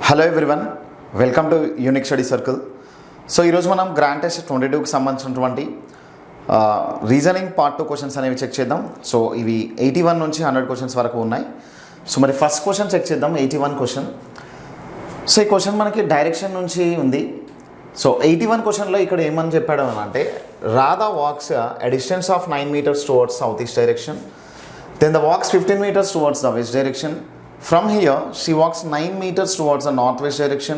Hello everyone, welcome to unique study circle. So ఈరోజు మనం grand test 22కి సంబంధించినటువంటి reasoning part 2 questions అనేవి check చేద్దాం. సో ఇవి 81 నుంచి 100 క్వశ్చన్స్ వరకు ఉన్నాయి. సో మరి ఫస్ట్ క్వశ్చన్ చెక్ చేద్దాం, 81 క్వశ్చన్. సో ఈ క్వశ్చన్ మనకి డైరెక్షన్ నుంచి ఉంది. సో 81 క్వశ్చన్లో ఇక్కడ ఏమని చెప్పాడు అని అంటే, Radha walks a distance of 9 meters towards southeast direction, then the walks 15 meters towards the west direction. From here she walks 9 meters towards the northwest direction.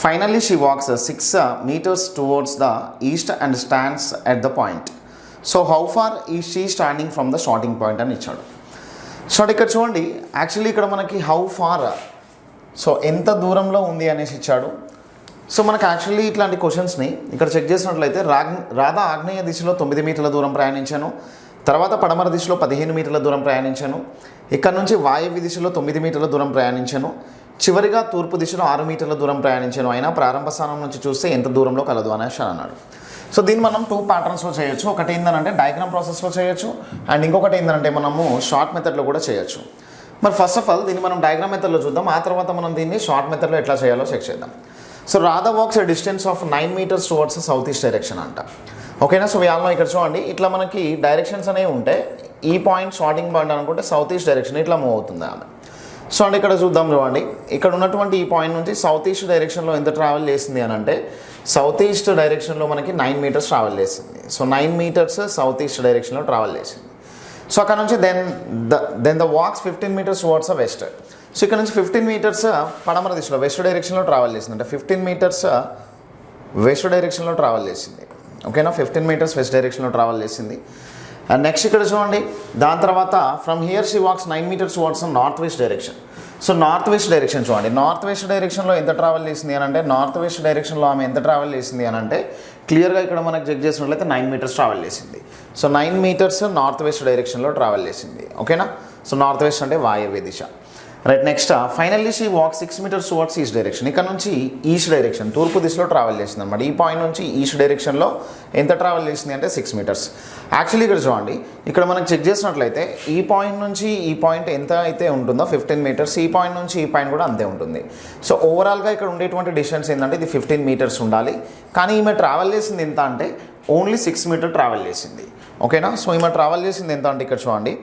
Finally she walks 6 meters towards the east and stands at the point. So how far is she standing from the starting point అని ఇచ్చాడు. So ఇక్కడ చూడండి, actually ఇక్కడ మనకి how far, so ఎంత దూరంలో ఉంది అనేసి ఇచ్చాడు. సో మనకు యాక్చువల్లీ ఇట్లాంటి క్వశ్చన్స్ని ఇక్కడ చెక్ చేసినట్లయితే రాధా ఆగ్నేయ దిశలో 9 మీటర్ల దూరం ప్రయాణించాను, తర్వాత పడమర దిశలో 15 మీటర్ల దూరం ప్రయాణించాను, ఇక్కడ నుంచి వాయవ్య దిశలో 9 మీటర్ల దూరం ప్రయాణించాను, చివరిగా తూర్పు దిశలో 6 మీటర్ల దూరం ప్రయాణించాను, అయినా ప్రారంభ స్థానం నుంచి చూస్తే ఎంత దూరంలో కలదు అనేసి అన్నాడు. సో దీన్ని మనం 2 ప్యాటర్న్స్లో చేయొచ్చు. ఒకటి ఏంటంటే డయాగ్రామ్ ప్రాసెస్లో చేయొచ్చు, అండ్ ఇంకొకటి ఏంటంటే మనము షార్ట్ మెథడ్లో కూడా చేయొచ్చు. మరి ఫస్ట్ ఆఫ్ ఆల్ దీన్ని మనం డయాగ్రామ్ మెథడ్లో చూద్దాం, ఆ తర్వాత మనం దీన్ని షార్ట్ మెథడ్లో ఎట్లా చేయాలో చెక్ చేద్దాం. So Radha walks a distance of 9 meters towards the southeast direction అంట. ఓకేనా? సో వాళ్ళలో ఇక్కడ చూడండి, ఇట్లా మనకి డైరెక్షన్స్ అనేవి ఉంటాయి. ఈ పాయింట్ స్టార్టింగ్ పాయింట్ అనుకుంటే సౌత్ ఈస్ట్ డైరెక్షన్ ఇట్లా మూవ్ అవుతుంది ఆమె. సో అంటే ఇక్కడ చూద్దాం, చూడండి ఇక్కడ ఉన్నటువంటి ఈ పాయింట్ నుంచి సౌత్ ఈస్ట్ డైరెక్షన్లో ఎంత ట్రావెల్ చేసింది అని అంటే, సౌత్ ఈస్ట్ డైరెక్షన్లో మనకి 9 meters ట్రావెల్ చేసింది. సో 9 meters సౌత్ ఈస్ట్ డైరెక్షన్లో ట్రావెల్ చేసింది. సో అక్కడ నుంచి then the walks 15 meters towards the west. So ఇక్కడ నుంచి 15 meters పడమర దిశలో వెస్ట్ డైరెక్షన్లో ట్రావెల్ చేసింది. అంటే 15 meters వెస్ట్ డైరెక్షన్లో ట్రావెల్ చేసింది. ఓకేనా? 15 meters వెస్ట్ డైరెక్షన్లో ట్రావెల్ చేసింది. అండ్ నెక్స్ట్ ఇక్కడ చూడండి, దాని తర్వాత from here she wax 9 meters towards north west direction. So north west direction చూడండి, నార్త్ వెస్ట్ డైరెక్షన్లో ఎంత ట్రావెల్ చేసింది అని అంటే, నార్త్ వెస్ట్ డైరెక్షన్లో ఆమె ఎంత ట్రావెల్ చేసింది అని అంటే, క్లియర్గా ఇక్కడ మనకు చెక్ చేసినట్లయితే 9 meters ట్రావెల్ చేసింది. సో 9 meters నార్త్ వెస్ట్ డైరెక్షన్లో ట్రావెల్ చేసింది. ఓకేనా? సో నార్త్ వెస్ట్ అంటే వాయవ్య దిశ. Right. Next finally she walk 6 meters towards east direction. ఇక్కడ నుంచి ఈస్ట్ డైరెక్షన్ తూర్పు దిశలో ట్రావెల్ చేసింది అనమాట. ఈ పాయింట్ నుంచి ఈస్ట్ డైరెక్షన్లో ఎంత ట్రావెల్ చేసింది అంటే 6 meters. యాక్చువల్లీ ఇక్కడ చూడండి, ఇక్కడ మనం చెక్ చేసినట్లయితే ఈ పాయింట్ నుంచి ఈ పాయింట్ ఎంత అయితే ఉంటుందో 15 meters, ఈ పాయింట్ నుంచి ఈ పాయింట్ కూడా అంతే ఉంటుంది. సో ఓవరాల్గా ఇక్కడ ఉండేటువంటి డిస్టెన్స్ ఏంటంటే ఇది 15 meters ఉండాలి. కానీ ఈమె ట్రావెల్ చేసింది ఎంత అంటే ఓన్లీ 6 meters ట్రావెల్ చేసింది. ఓకేనా? సో ఈమె ట్రావెల్ చేసింది ఎంత అంటే, ఇక్కడ చూడండి,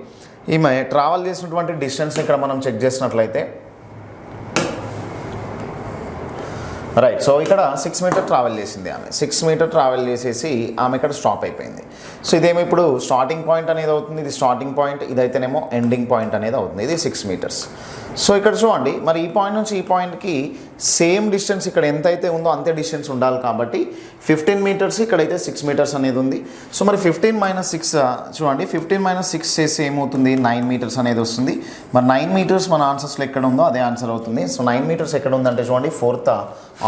ఈమె ట్రావెల్ చేసినటువంటి డిస్టెన్స్ ఇక్కడ మనం చెక్ చేసినట్లయితే, రైట్, సో ఇక్కడ 6 meters ట్రావెల్ చేసింది ఆమె. 6 meters ట్రావెల్ చేసేసి ఆమె ఇక్కడ స్టాప్ అయిపోయింది. సో ఇదేమో ఇప్పుడు స్టార్టింగ్ పాయింట్ అనేది అవుతుంది, ఇది స్టార్టింగ్ పాయింట్, ఇదైతేనేమో ఎండింగ్ పాయింట్ అనేది అవుతుంది. ఇది 6 meters. సో ఇక్కడ చూడండి, మరి ఈ పాయింట్ నుంచి ఈ పాయింట్కి సేమ్ డిస్టెన్స్ ఇక్కడ ఎంత అయితే ఉందో అంతే డిస్టెన్స్ ఉండాలి. కాబట్టి 15 meters, ఇక్కడైతే 6 meters అనేది ఉంది. సో మరి 15 - 6 చూడండి, 15 - 6 చేసి ఏమవుతుంది, 9 meters అనేది వస్తుంది. మరి 9 meters మన ఆన్సర్స్లో ఎక్కడ ఉందో అదే ఆన్సర్ అవుతుంది. సో 9 meters ఎక్కడ ఉందంటే చూడండి, 4th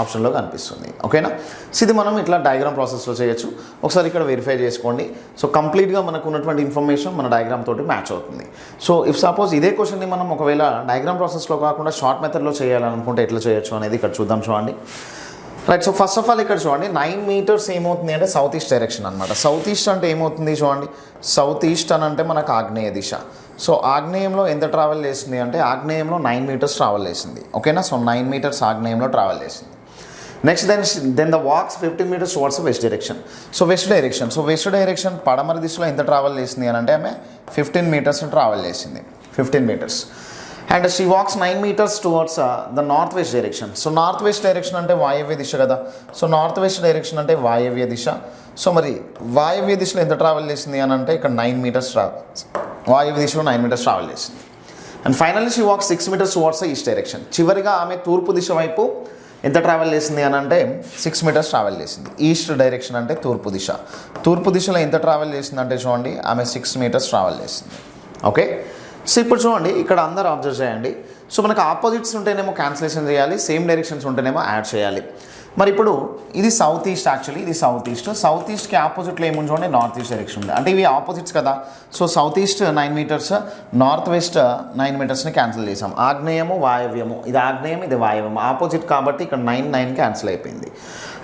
ఆప్షన్లో కనిపిస్తుంది. ఓకేనా? సో ఇది మనం ఇట్లా డయాగ్రామ్ ప్రాసెస్లో చేయొచ్చు. ఒకసారి ఇక్కడ వెరిఫై చేసుకోండి. సో కంప్లీట్గా మనకు ఉన్నటువంటి ఇన్ఫర్మేషన్ మన డయాగ్రామ్ తోటి మ్యాచ్ అవుతుంది. సో ఇఫ్ సపోజ్ ఇదే క్వశ్చన్ని మనం ఒకవేళ డయాగ్రామ్ ప్రాసెస్లో కాకుండా షార్ట్ మెథడ్లో చేయాలనుకుంటే ఎట్లా చేయొచ్చు అనేది ఇక్కడ చూద్దాం. చూడండి, right. So first of all ఇక్కడ చూడండి, 9 meters ఏమవుతుంది అంటే సౌత్ ఈస్ట్ డైరెక్షన్ అనమాట. సౌత్ ఈస్ట్ అంటే ఏమవుతుంది చూడండి, సౌత్ ఈస్ట్ అని అంటే మనకు ఆగ్నేయ దిశ. సో ఆగ్నేయంలో ఎంత ట్రావెల్ చేసింది అంటే, ఆగ్నేయంలో 9 meters ట్రావెల్ చేసింది. ఓకేనా? సో 9 meters ఆగ్నేయంలో ట్రావెల్ చేసింది. Next then the walks 15 meters towards west direction. So west direction, so west direction పడమర దిశలో ఎంత ట్రావెల్ చేసింది అని అంటే ఆమె 15 meters ట్రావెల్ చేసింది. 15 meters. And she wax 9 meters towards the north west direction. So north west direction అంటే వాయవ్య దిశ కదా. సో నార్త్ వెస్ట్ డైరెక్షన్ అంటే వాయవ్య దిశ. సో మరి వాయవ్య దిశలో ఎంత ట్రావెల్ చేసింది అని అంటే ఇక్కడ 9 meters వాయవ్య దిశలో 9 meters ట్రావెల్ చేసింది. And finally she wax 6 meters towards the east direction. చివరిగా ఆమె తూర్పు దిశ వైపు ఎంత ట్రావెల్ చేసింది అని అంటే 6 meters ట్రావెల్ చేసింది. ఈస్ట్ డైరెక్షన్ అంటే తూర్పు దిశ. తూర్పు దిశలో ఎంత ట్రావెల్ చేసింది అంటే చూడండి, ఆమె 6 meters ట్రావెల్ చేసింది. ఓకే? సో ఇప్పుడు చూడండి, ఇక్కడ అందరూ అబ్జర్వ్ చేయండి. సో మనకు ఆపోజిట్స్ ఉంటేనేమో క్యాన్సిలేషన్ చేయాలి, సేమ్ డైరెక్షన్స్ ఉంటేనేమో యాడ్ చేయాలి. మరి ఇప్పుడు ఇది సౌత్ ఈస్ట్, యాక్చువల్లీ ఇది సౌత్ ఈస్ట్కి ఆపోజిట్లో ఏముంది చూడండి, నార్త్ ఈస్ట్ డైరెక్షన్ ఉంది. అంటే ఇవి ఆపోజిట్స్ కదా. So south east 9 meters, north west 9 మీటర్స్ని క్యాన్సిల్ చేసాం. ఆగ్నేయము వాయవ్యము, ఇది ఆగ్నేయం ఇది వాయవ్యము, ఆపోజిట్ కాబట్టి ఇక్కడ 9 క్యాన్సిల్ అయిపోయింది.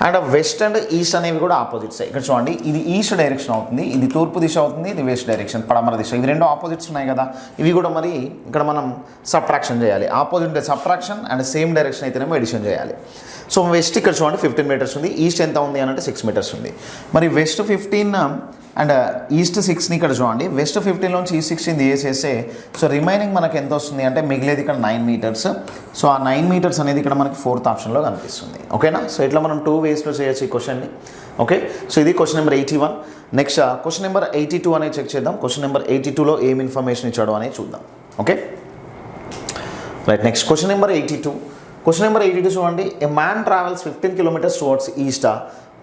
అండ్ వెస్ట్ అండ్ ఈస్ట్ అనేవి కూడా ఆపోజిట్స్. ఇక్కడ చూడండి, ఇది ఈస్ట్ డైరెక్షన్ అవుతుంది, ఇది తూర్పు దిశ అవుతుంది, ఇది వెస్ట్ డైరెక్షన్ పడమర దిశ. ఇవి రెండు ఆపోజిట్స్ ఉన్నాయి కదా, ఇవి కూడా మరి ఇక్కడ మనం సబ్ట్రాక్షన్ చేయాలి. Opposite subtraction and same direction అయితేనేమో ఎడిషన్ చేయాలి. సో వెస్ట్ ఇక్కడ చూడండి 15 మీటర్స్ ఉంది, ఈస్ట్ ఎంత ఉంది అని అంటే 6 మీటర్స్ ఉంది. మరి వెస్ట్ 15 అండ్ ఈస్ట్ 6ని ఇక్కడ చూడండి, వెస్ట్ 15లోంచి ఈస్ట్ 16 తీసేస్తే సో రిమైనింగ్ మనకి ఎంత వస్తుంది అంటే మిగిలేది ఇక్కడ 9 మీటర్స్. సో ఆ 9 మీటర్స్ అనేది ఇక్కడ మనకి 4th ఆప్షన్లో కనిపిస్తుంది. ఓకేనా. సో ఇట్లా మనం 2 వేస్లో చేయొచ్చు ఈ క్వశ్చన్ని. ఓకే, సో ఇది question number 81. Next question number 82 అనేది చెక్ చేద్దాం. క్వశ్చన్ నెంబర్ 82లో ఏం ఇన్ఫర్మేషన్ ఇచ్చాడో అనేది చూద్దాం. Okay right. Next question number 82. Question number 82 చూడండి, ఏ man travels 15 kilometers towards east,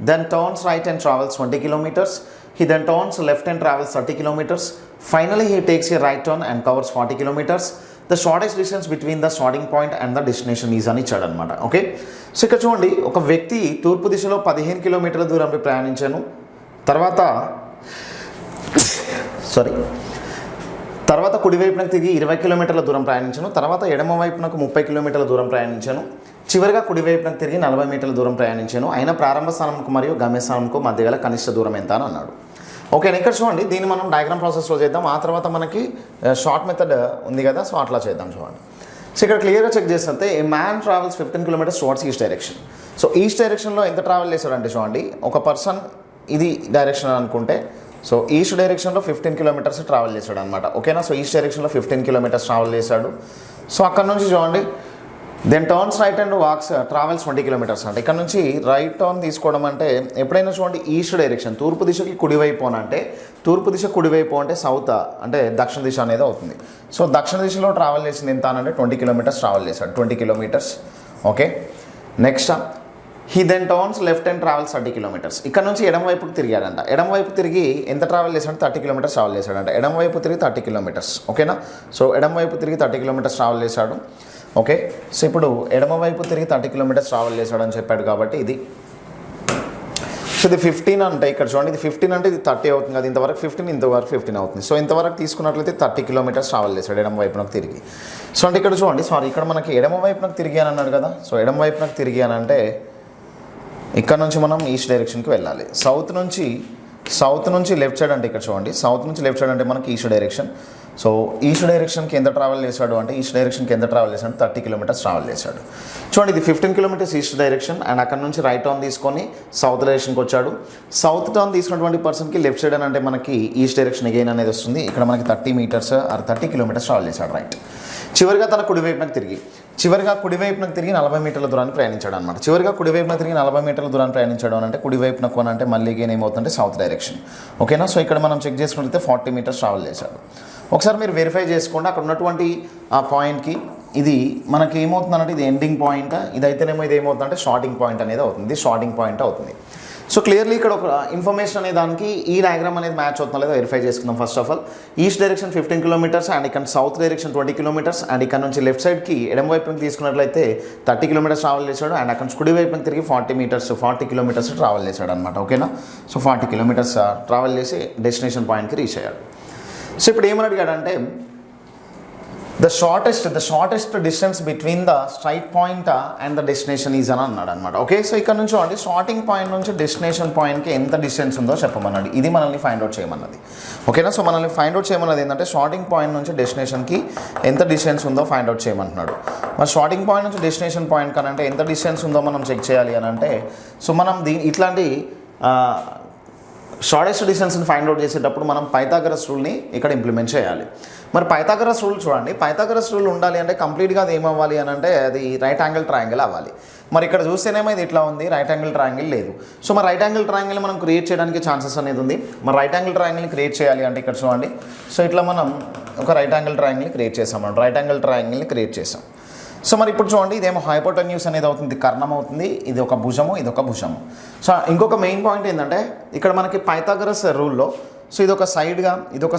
then turns right and travels 20 kilometers. He then turns left and travels 30 kilometers. Finally, he takes a right turn and covers 40 kilometers. The shortest distance between the starting point and the destination is అని ఇచ్చాడు అనమాట. Okay, so ఇక్కడ చూడండి, ఒక వ్యక్తి తూర్పు దిశలో 15 కిలోమీటర్ల దూరంపై ప్రయాణించాను, తర్వాత కుడివైపునకు తిరిగి 20 కిలోమీటర్ల దూరం ప్రయాణించాను, తర్వాత ఎడమ వైపునకు 30 కిలోమీటర్ల దూరం ప్రయాణించాను, చివరిగా కుడివైపునకు తిరిగి 40 మీటర్ల దూరం ప్రయాణించాను. అయినా ప్రారంభ స్థానంకు మరియు గమ్యస్థానంకు మధ్య గల కనిష్ట దూరం ఎంత అని అన్నాడు. ఓకే, ఇక్కడ చూడండి, దీన్ని మనం డయాగ్రామ్ ప్రాసెస్లో చేద్దాం. ఆ తర్వాత మనకి షార్ట్ మెథడ్ ఉంది కదా, సో అట్లా చేద్దాం. చూడండి, సో ఇక్కడ క్లియర్గా చెక్ చేస్తే ఏ man travels 15 kilometers towards east direction. So east డైరెక్షన్లో ఎంత ట్రావెల్ చేశాడంటే చూడండి, ఒక పర్సన్ ఇది డైరెక్షన్ అనుకుంటే సో ఈస్ట్ డైరెక్షన్లో 15 kilometers ట్రావెల్ చేశాడు అనమాట. ఓకేనా. సో ఈస్ట్ డైరెక్షన్లో 15 kilometers ట్రావెల్ చేశాడు. సో అక్కడ నుంచి చూడండి, then turns right and walks travels 20 kilometers. అంటే ఇక్కడ నుంచి రైట్ టర్న్ తీసుకోవడం అంటే ఎప్పుడైనా చూడండి ఈస్ట్ డైరెక్షన్ తూర్పు దిశకి కుడివైపు అని అంటే తూర్పు దిశ కుడివైపు అంటే సౌత్ అంటే దక్షిణ దిశ అనేది అవుతుంది. సో దక్షిణ దిశలో ట్రావెల్ చేసింది ఎంత అంటే 20 kilometers ట్రావెల్ చేశాడు, 20 kilometers. Okay, next he then turns left and travels 30 kilometers. ఇక్కడ నుంచి ఎడమ వైపుకి తిరిగాడంట. ఎడమ వైపు తిరిగి ఎంత ట్రావెల్ చేశాడు, 30 kilometers ట్రావెల్ చేశాడంట. ఎడమ వైపు తిరిగి 30 kilometers. ఓకేనా. సో ఎడమ వైపు తిరిగి 30 kilometers ట్రావెల్ చేశాడు. ఓకే, సో ఇప్పుడు ఎడమ వైపు తిరిగి 30 kilometers ట్రావెల్ చేశాడని చెప్పాడు కాబట్టి ఇది. సో ఇది 15 అంటే ఇక్కడ చూడండి, ఇది 15 అంటే ఇది 30 అవుతుంది కదా, ఇంతవరకు 15 ఇంతవరకు 15 అవుతుంది. సో ఇంతవరకు తీసుకున్నట్లయితే 30 kilometers ట్రావెల్ చేశాడు ఎడమ వైపునకు తిరిగి. సో అంటే ఇక్కడ చూడండి, ఇక్కడ మనకి ఎడమ వైపునకు తిరిగి అని అన్నాడు కదా. సో ఎడమ వైపునకు తిరిగి అని అంటే ఇక్కడ నుంచి మనం ఈస్ట్ డైరెక్షన్కి వెళ్ళాలి. సౌత్ నుంచి లెఫ్ట్ సైడ్ అంటే ఇక్కడ చూడండి, సౌత్ నుంచి లెఫ్ట్ సైడ్ అంటే మనకి ఈస్ట్ డైరెక్షన్. సో ఈస్ట్ డైరెక్షన్కి ఎంత ట్రావెల్ చేశాడు అంటే ఈస్ట్ డైరెక్షన్కి ఎంత ట్రావెల్ చేశాడు, 30 kilometers ట్రావెల్ చేశాడు. చూడండి, ఇది 15 kilometers ఈస్ట్ డైరెక్షన్ అండ్ అక్కడ నుంచి రైట్ టర్న్ తీసుకొని సౌత్ డైరెక్షన్కి వచ్చాడు. సౌత్ టర్న్ తీసుకున్నటువంటి పర్సన్కి లెఫ్ట్ సైడ్ అని అంటే మనకి ఈస్ట్ డైరెక్షన్ అగైన్ అనేది వస్తుంది. ఇక్కడ మనకి 30 meters ఆర్ 30 kilometers ట్రావెల్ చేశాడు రైట్. చివరిగా తన కుడివైపునకు తిరిగి 40 మీటర్ల దూరాన్ని ప్రయాణించాడు అనమాట. చివరిగా కుడివైపున తిరిగి 40 మీటర్ల దూరాన్ని ప్రయాణించాడు అని అంటే కుడివైపునకు అని అంటే మళ్ళీ గేన్ ఏమవుతుందంటే సౌత్ డైరెక్షన్. ఓకేనా. సో ఇక్కడ మనం చెక్ చేసుకుంటే 40 meters ట్రావెల్ చేశాడు. ఒకసారి మీరు వెరిఫై చేసుకోండి, అక్కడ ఉన్నటువంటి ఆ పాయింట్కి ఇది మనకి ఏమవుతుందంటే ఇది ఎండింగ్ పాయింట్, ఇదైతేనేమో ఇది ఏమవుతుందంటే స్టార్టింగ్ పాయింట్ అనేది అవుతుంది, ఇది స్టార్టింగ్ పాయింట్ అవుతుంది. సో క్లియర్లీ ఇక్కడ ఒక ఇన్ఫర్మేషన్ అనే దానికి ఈ డయాగ్రామ్ అనేది మ్యాచ్ అవుతుందో లేదో వెరిఫై చేసుకుందాం. First of all east direction 15 kilometers and ఇక్కడ సౌత్ డైరెక్షన్ 20 kilometers అండ్ ఇక్కడ నుంచి లెఫ్ట్ సైడ్కి ఎడమ వైపుకి తీసుకున్నట్లయితే 30 kilometers ట్రావెల్ చేశాడు అండ్ అక్కడ నుంచి కుడి వైపుకి తిరిగి 40 kilometers ట్రావెల్ చేశాడు అనమాట. ఓకేనా. సో 40 kilometers ట్రావెల్ చేసి డెస్టినేషన్ పాయింట్కి రీచ్ అయ్యాడు. సో ఇప్పుడు ఏమని అడిగాడంటే the shortest distance between the straight point and the destination is అని అన్నాడు అనమాట. ఓకే, సో ఇక్కడ నుంచి చూడండి, స్టార్టింగ్ పాయింట్ నుంచి డెస్టినేషన్ పాయింట్కి ఎంత డిస్టెన్స్ ఉందో చెప్పమన్నాడు. ఇది మనల్ని ఫైండ్ అవుట్ చేయమన్నది. ఓకేనా. సో మనల్ని ఫైండ్ అవుట్ చేయమన్నది ఏంటంటే స్టార్టింగ్ పాయింట్ నుంచి డెస్టినేషన్కి ఎంత డిస్టెన్స్ ఉందో ఫైండ్ అవుట్ చేయమంటున్నాడు. మరి స్టార్టింగ్ పాయింట్ నుంచి డెస్టినేషన్ పాయింట్ కనంటే ఎంత డిస్టెన్స్ ఉందో మనం చెక్ చేయాలి అని అంటే సో మనం ఇట్లాంటి షార్టెస్ట్ డిస్టెన్స్ని ఫైండ్ అవుట్ చేసేటప్పుడు మనం పైథాగరస్ రూల్ని ఇక్కడ ఇంప్లిమెంట్ చేయాలి. మరి పైథాగరస్ రూల్ చూడండి, పైథాగరస్ రూల్ ఉండాలి అంటే కంప్లీట్గా అది ఏమవ్వాలి అని అంటే అది రైట్ యాంగిల్ ట్రయాంగిల్ అవ్వాలి. మరి ఇక్కడ చూస్తేనేమో ఇది ఇట్లా ఉంది, రైట్ యాంగిల్ ట్రయాంగిల్ లేదు. సో మరి రైట్ యాంగిల్ ట్రయాంగిల్ మనం క్రియేట్ చేయడానికి ఛాన్సెస్ అనేది ఉంది. మరి రైట్ యాంగిల్ ట్రయాంగిల్ని క్రియేట్ చేయాలి అంటే ఇక్కడ చూడండి, సో ఇట్లా మనం ఒక రైట్ యాంగిల్ ట్రయాంగిల్ని క్రియేట్ చేసాం మనం, రైట్ యాంగిల్ ట్రయాంగిల్ని క్రియేట్ చేసాం. సో మరి ఇప్పుడు చూడండి, ఇదేమో హైపోటెన్యూస్ అనేది అవుతుంది, కర్ణం అవుతుంది, ఇది ఒక భుజము, ఇది ఒక భుజము. సో ఇంకొక మెయిన్ పాయింట్ ఏంటంటే ఇక్కడ మనకి పైథాగరస్ రూల్లో సో ఇదొక సైడ్గా ఇదొక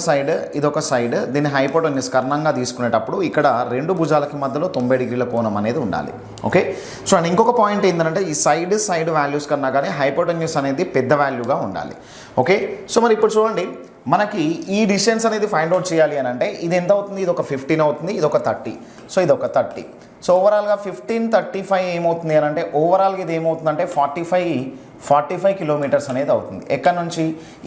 సైడ్ దీన్ని హైపోటెన్యూస్ కర్ణంగా తీసుకునేటప్పుడు ఇక్కడ రెండు భుజాలకి మధ్యలో 90 డిగ్రీల కోణం అనేది ఉండాలి. ఓకే, సో అండ్ ఇంకొక పాయింట్ ఏంటంటే ఈ సైడ్ వాల్యూస్ కన్నా కానీ హైపోటెన్యూస్ అనేది పెద్ద వాల్యూగా ఉండాలి. ఓకే, సో మరి ఇప్పుడు చూడండి మనకి ఈ డిస్టెన్స్ అనేది ఫైండ్ అవుట్ చేయాలి అని అంటే ఇది ఎంత అవుతుంది, ఇది ఒక 15 అవుతుంది, ఇది ఒక 30. సో ఇది ఒక 30. సో ఓవరాల్గా 15, 35 ఏమవుతుంది అని అంటే ఓవరాల్గా ఇది ఏమవుతుందంటే 45 కిలోమీటర్స్ అనేది అవుతుంది. ఎక్కడ నుంచి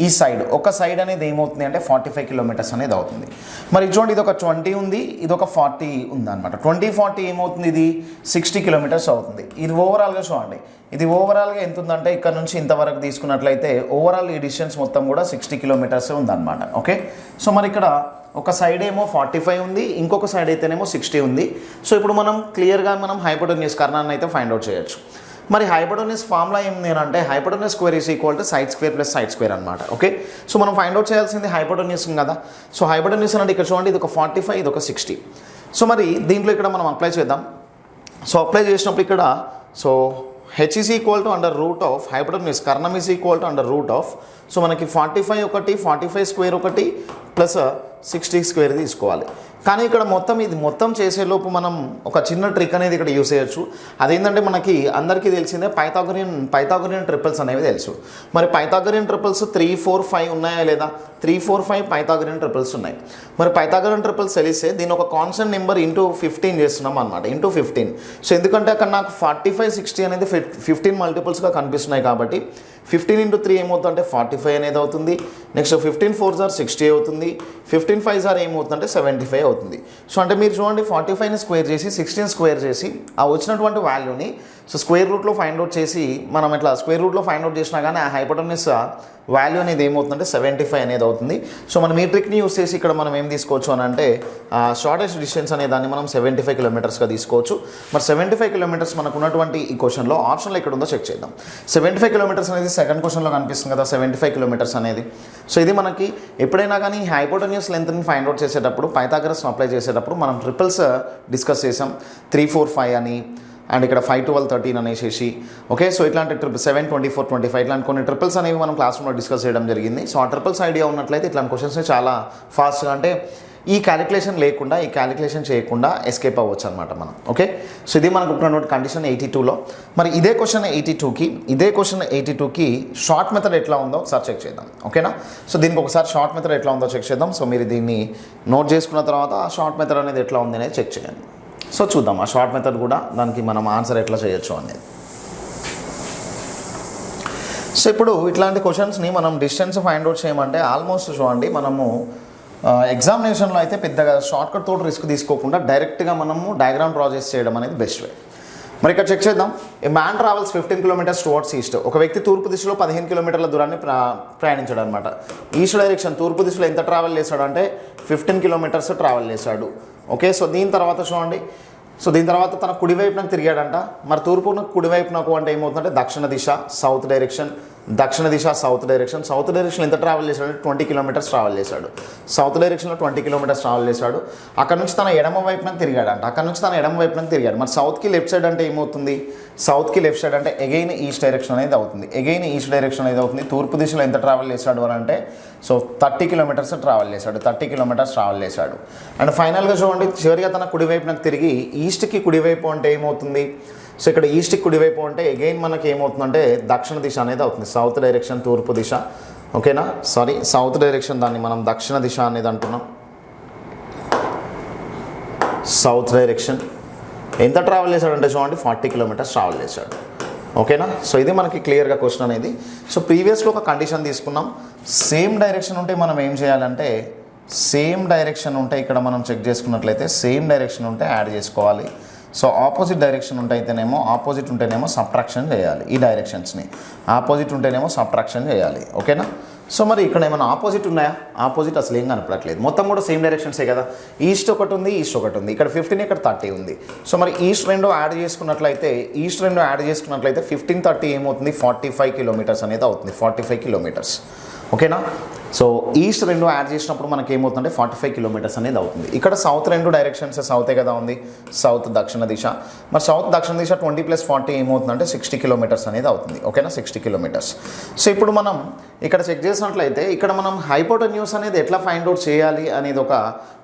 ఈ సైడ్ ఒక సైడ్ అనేది ఏమవుతుంది అంటే 45 కిలోమీటర్స్ అనేది అవుతుంది. మరి చూడండి ఇది ఒక 20 ఉంది, ఇది ఒక 40 ఉంది అనమాట. 20, 40 ఏమవుతుంది, ఇది 60 కిలోమీటర్స్ అవుతుంది. ఇది ఓవరాల్గా చూడండి, ఇది ఓవరాల్గా ఎంత ఉందంటే ఇక్కడ నుంచి ఇంతవరకు తీసుకున్నట్లయితే ఓవరాల్ ఈ డిస్టెన్స్ మొత్తం కూడా 60 కిలోమీటర్స్ ఉందన్నమాట. ఓకే, సో మరి ఇక్కడ ఒక సైడ్ ఏమో 45 ఉంది, ఇంకొక సైడ్ అయితేనేమో 60 ఉంది. సో ఇప్పుడు మనం క్లియర్గా మనం హైపోటెన్యూస్ కర్ణాన్ని అయితే ఫైండ్ అవుట్ చేయొచ్చు. మరి హైపోటెన్యూస్ ఫార్ములా ఏమి అంటే hypotenuse square is equal to side square plus side square అనమాట. ఓకే, సో మనం ఫైండ్ అవుట్ చేయాల్సింది హైపోటెన్యూస్ కదా. సో హైపోటెన్యూస్ అంటే ఇక్కడ చూడండి ఇది ఒక 45, ఇది ఒక 60. సో మరి దీంట్లో ఇక్కడ మనం అప్లై చేద్దాం. సో అప్లై చేసినప్పుడు ఇక్కడ so h is equal to under root of hypotenuse కర్ణం is equal to under root of so మనకి 45 ఒకటి, 45 స్క్వేర్ ఒకటి ప్లస్ 60 స్క్వేర్ తీసుకోవాలి. కానీ ఇక్కడ ఇది మొత్తం చేసేలోపు మనం ఒక చిన్న ట్రిక్ అనేది ఇక్కడ యూస్ చేయొచ్చు. అదేంటంటే మనకి అందరికీ తెలిసిందే పైథాగోరియన్ ట్రిపుల్స్ అనేవి తెలుసు. మరి పైథాగోరియన్ ట్రిపుల్స్ 3, 4, 5 ఉన్నాయా లేదా? 3, 4, 5 పైథాగోరియన్ ట్రిపుల్స్ ఉన్నాయి. మరి పైథాగోరియన్ ట్రిపుల్స్ తెలిస్తే దీని ఒక కాన్స్టెంట్ నెంబర్ ఇంటూ 15 చేస్తున్నాం అనమాట, ఇంటూ 15. సో ఎందుకంటే అక్కడ నాకు 45, 60 అనేది 15 మల్టిపుల్స్గా కనిపిస్తున్నాయి కాబట్టి 15 into 3 ఏమవుతుందంటే 45 అనేది అవుతుంది. నెక్స్ట్ 15 4s are 60 అవుతుంది. 15 5s are ఏమవుతుందంటే 75 అవుతుంది. సో అంటే మీరు చూడండి 45ని స్క్వేర్ చేసి 16 స్క్వేర్ చేసి ఆ వచ్చినటువంటి వాల్యూని సో స్క్వేర్ రూట్లో ఫైండ్ అవుట్ చేసి మనం ఇట్లా స్క్వేర్ రూట్లో ఫైండ్ అవుట్ చేసినా కానీ ఆ హైపోటెన్యూస్ వాల్యూ అనేది ఏమవుతుందంటే 75 అనేది అవుతుంది. సో మనం ఈ ట్రిక్ని యూస్ చేసి ఇక్కడ మనం ఏం తీసుకోవచ్చు అని అంటే షార్టెస్ట్ డిస్టెన్స్ అనే దాన్ని మనం 75 కిలోమీటర్స్గా తీసుకోవచ్చు. మరి 75 కిలోమీటర్స్ మనకు ఉన్నటువంటి ఈ క్వశ్చన్లో ఆప్షన్లో ఎక్కడ ఉందో చెక్ చేద్దాం. 75 కిలోమీటర్స్ అనేది సెకండ్ క్వశ్చన్లో కనిపిస్తుంది కదా, 75 కిలోమీటర్స్ అనేది. సో ఇది మనకి ఎప్పుడైనా కానీ హైపోటెన్యూస్ లెంత్ని ఫైండ్ అవుట్ చేసేటప్పుడు పైథాగరస్ని అప్లై చేసేటప్పుడు మనం ట్రిపుల్స్ డిస్కస్ చేసాం. 3, 4, 5 అని అండ్ ఇక్కడ 5, 12, 13 అనేసి. ఓకే, సో ఇట్లాంటి 7, 24, 25 ఇట్లాంటి కొన్ని ట్రిపుల్స్ అనేవి మనం క్లాస్ రూమ్లో డిస్కస్ చేయడం జరిగింది. సో ఆ ట్రిపుల్స్ ఐడియా ఉన్నట్లయితే ఇట్లాంటి క్వశ్చన్స్ని చాలా ఫాస్ట్గా అంటే ఈ క్యాలిక్యులేషన్ చేయకుండా ఎస్కేప్ అవ్వచ్చు అనమాట మనం. ఓకే, సో ఇది మనకు ఉన్నటువంటి కండిషన్ 82లో. మరి ఇదే క్వశ్చన్ 82కి షార్ట్ మెథడ్ ఎట్లా ఉందో ఒకసారి చెక్ చేద్దాం. ఓకేనా, సో దీనికి ఒకసారి షార్ట్ మెథడ్ ఎట్లా ఉందో చెక్ చేద్దాం. సో మీరు దీన్ని నోట్ చేసుకున్న తర్వాత ఆ షార్ట్ మెథడ్ అనేది ఎట్లా ఉంది అనేది చెక్ చేయండి. సో చూద్దాం ఆ షార్ట్ మెథడ్ కూడా దానికి మనం ఆన్సర్ ఎట్లా చేయొచ్చు అనేది. సో ఇప్పుడు ఇట్లాంటి క్వశ్చన్స్ని మనం డిస్టెన్స్ ఫైండ్ అవుట్ చేయమంటే ఆల్మోస్ట్ చూడండి మనము ఎగ్జామినేషన్లో అయితే పెద్దగా షార్ట్కట్ తోటి రిస్క్ తీసుకోకుండా డైరెక్ట్గా మనము డయాగ్రామ్ డ్రా చేసి చేయడం అనేది బెస్ట్ వే. మరి ఇక్కడ చెక్ చేద్దాం. ఏ man travels 15 kilometres towards east. ఒక వ్యక్తి తూర్పు దిశలో 15 కిలోమీటర్ల దూరాన్ని ప్రయాణించాడు అనమాట. ఈస్ట్ డైరెక్షన్ తూర్పు దిశలో ఎంత ట్రావెల్ చేశాడు అంటే 15 కిలోమీటర్స్ ట్రావెల్ చేశాడు. ఓకే, సో దీని తర్వాత చూడండి, సో దీని తర్వాత తన కుడివైపునకు తిరిగాడంట. మరి తూర్పున కుడివైపునకు అంటే ఏమవుతుందంటే దక్షిణ దిశ సౌత్ డైరెక్షన్ ఎంత ట్రావెల్ చేశాడు? 20 కిలోమీటర్స్ ట్రావెల్ చేశాడు. సౌత్ డైరెక్షన్లో 20 కిలోమీటర్స్ ట్రావెల్ చేశాడు. అక్కడ నుంచి తన ఎడమ వైపునకు తిరిగాడు. మరి సౌత్కి లెఫ్ట్ సైడ్ అంటే ఏమవుతుంది? సౌత్కి లెఫ్ట్ సైడ్ అంటే ఎగైన్ ఈస్ట్ డైరెక్షన్ అనేది అవుతుంది. తూర్పు దిశలో ఎంత ట్రావెల్ చేశాడు అని అంటే సో 30 కిలోమీటర్స్ ట్రావెల్ చేశాడు. అండ్ ఫైనల్గా చూడండి చివరిగా తన కుడివైపునకు తిరిగి ఈస్ట్కి కుడివైపు అంటే ఏమవుతుంది? సో ఇక్కడ ఈస్ట్కి కుడివైపు అంటే అగైన్ మనకి ఏమవుతుందంటే దక్షిణ దిశ అనేది అవుతుంది. సౌత్ డైరెక్షన్ తూర్పు దిశ. ఓకేనా, సౌత్ డైరెక్షన్ దాన్ని మనం దక్షిణ దిశ అనేది అంటున్నాం. సౌత్ డైరెక్షన్ ఎంత ట్రావెల్ చేశాడంటే చూడండి 40 కిలోమీటర్స్ ట్రావెల్ చేశాడు. ఓకేనా, సో ఇది మనకి క్లియర్గా క్వశ్చన్ అనేది. సో ప్రీవియస్లో ఒక కండిషన్ తీసుకున్నాం. సేమ్ డైరెక్షన్ ఉంటే మనం ఏం చేయాలంటే ఇక్కడ మనం చెక్ చేసుకున్నట్లయితే సేమ్ డైరెక్షన్ ఉంటే యాడ్ చేసుకోవాలి. సో ఆపోజిట్ డైరెక్షన్ ఉంటేనేమో సబ్ట్రాక్షన్ చేయాలి. ఈ డైరెక్షన్స్ని ఆపోజిట్ ఉంటేనేమో సబ్ట్రాక్షన్ చేయాలి. ఓకేనా, సో మరి ఇక్కడ ఏమైనా ఆపోజిట్ ఉన్నాయా? ఆపోజిట్ అసలు ఏం కనపడట్లేదు. మొత్తం కూడా సేమ్ డైరెక్షన్సే కదా. ఈస్ట్ ఒకటి ఉంది, ఇక్కడ 15, ఇక్కడ 30 ఉంది. సో మరి ఈస్ట్ రెండు యాడ్ చేసుకున్నట్లయితే 15, 30 ఏమవుతుంది? 45 కిలోమీటర్స్ అనేది అవుతుంది. 45 కిలోమీటర్స్. ఓకేనా, సో ఈస్ట్ రెండు యాడ్ చేసినప్పుడు మనకి ఏమవుతుందంటే 45 కిలోమీటర్స్ అనేది అవుతుంది. ఇక్కడ సౌత్ రెండు డైరెక్షన్స్ సౌతే కదా ఉంది, సౌత్ దక్షిణ దిశ. మరి సౌత్ దక్షిణ దిశ 20 + 40 ఏమవుతుందంటే 60 కిలోమీటర్స్ అనేది అవుతుంది. ఓకేనా, 60 కిలోమీటర్స్. సో ఇప్పుడు మనం ఇక్కడ చెక్ చేసినట్లయితే ఇక్కడ మనం హైపోటెన్యూస్ అనేది ఎట్లా ఫైండ్ అవుట్ చేయాలి అనేది ఒక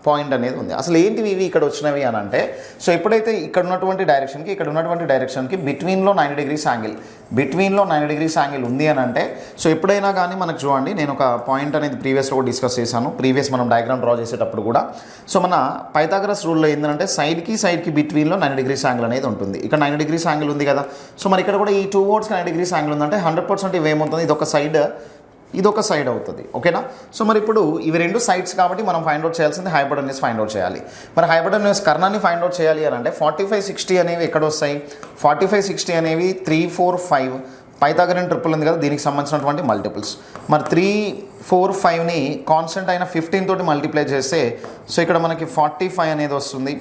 పాయింట్ అనేది ఉంది. అసలు ఏంటివి ఇవి ఇక్కడ వచ్చినవి అని అంటే, సో ఎప్పుడైతే ఇక్కడ ఉన్నటువంటి డైరెక్షన్కి ఇక్కడ ఉన్నటువంటి డైరెక్షన్కి బిట్వీన్లో 90 degrees యాంగిల్, బిట్వీన్లో 90 degrees యాంగిల్ ఉంది అని అంటే, సో ఎప్పుడైనా కానీ మనకు చూడండి, నేను ఒక పాయింట్ అనేది ప్రీవియస్లో కూడా డిస్కస్ చేశాను, ప్రీవియస్ మనం డయాగ్రామ్ డ్రా చేసేటప్పుడు కూడా. సో మన పైథాగరస్ రూల్లో ఏంటంటే సైడ్కి బిట్వీన్లో 90 degrees యాంగిల్ అనేది ఉంటుంది. ఇక్కడ 90 degrees యాంగిల్ ఉంది కదా, సో మరి ఇక్కడ కూడా ఈ 2 వర్డ్స్ 90 degrees యాంగిల్ ఉందంటే 100% ఇవేమవుతుంది, ఇదొక సైడ్ అవుతుంది. ఓకేనా, సో మరి ఇప్పుడు ఇవి రెండు సైడ్స్ కాబట్టి మనం ఫైండ్ అవుట్ చేయాల్సింది హైపోటెన్యూస్ ఫైండ్ అవుట్ చేయాలి. మరి హైపోటెన్యూస్ కర్ణాన్ని ఫైండ్ అవుట్ చేయాలి అని అంటే 45, 60 అనేవి ఎక్కడ వస్తాయి, 45, 60 అనేవి 3, 4, 5 పైథాగరన్ ట్రిపుల్ ఉంది కదా, దీనికి సంబంధించినటువంటి మల్టిపుల్స్. మరి 3, 4, 5ని కాన్స్టెంట్ అయిన 15 తోటి మల్టిప్లై చేస్తే సో ఇక్కడ మనకి 45 అనేది వస్తుంది.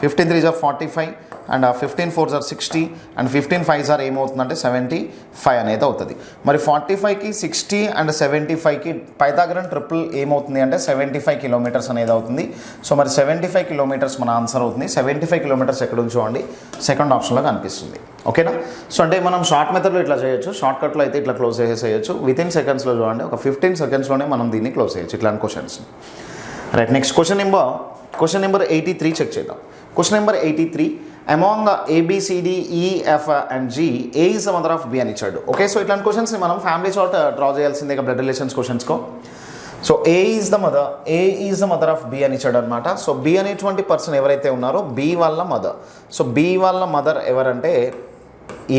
15 3s are 45 and 15 4s are 60 and 15 5s are ఏమవుతుందంటే 75 అనేది అవుతుంది. మరి 45కి 60 అండ్ 75కి పైథాగరన్ ట్రిపుల్ ఏమవుతుంది అంటే 75 కిలోమీటర్స్ అనేది అవుతుంది. సో మరి 75 కిలోమీటర్స్ మన ఆన్సర్ అవుతుంది. 75 కిలోమీటర్స్ ఎక్కడ చూడండి, సెకండ్ ఆప్షన్లో కనిపిస్తుంది. ఓకేనా, సో అంటే మనం షార్ట్ మెథడ్లో ఇట్లా చేయొచ్చు, షార్ట్ కట్లో అయితే ఇట్లా క్లోజ్ చేసేయచ్చు. వితిన్ సెకండ్స్లో చూడండి, ఒక 15 సెకండ్స్లోనే మనం దీన్ని క్లోజ్ చేయొచ్చు ఇట్లాంటి questions. Right, next question number 83 check చేద్దాం. Question number 83, among ABCD EF and G, A is the mother of B అని ఇచ్చాడు. ఓకే, సో ఇట్లాంటి క్వశ్చన్స్ని మనం ఫ్యామిలీ చార్ట్ డ్రా చేయాల్సిందే బ్లడ్ రిలేషన్స్ క్వశ్చన్స్కో. So A is the mother of B అని ఇచ్చాడు అనమాట. సో B అనేటువంటి పర్సన్ ఎవరైతే ఉన్నారో B వాళ్ళ మదర్. సో B వాళ్ళ మదర్ ఎవరంటే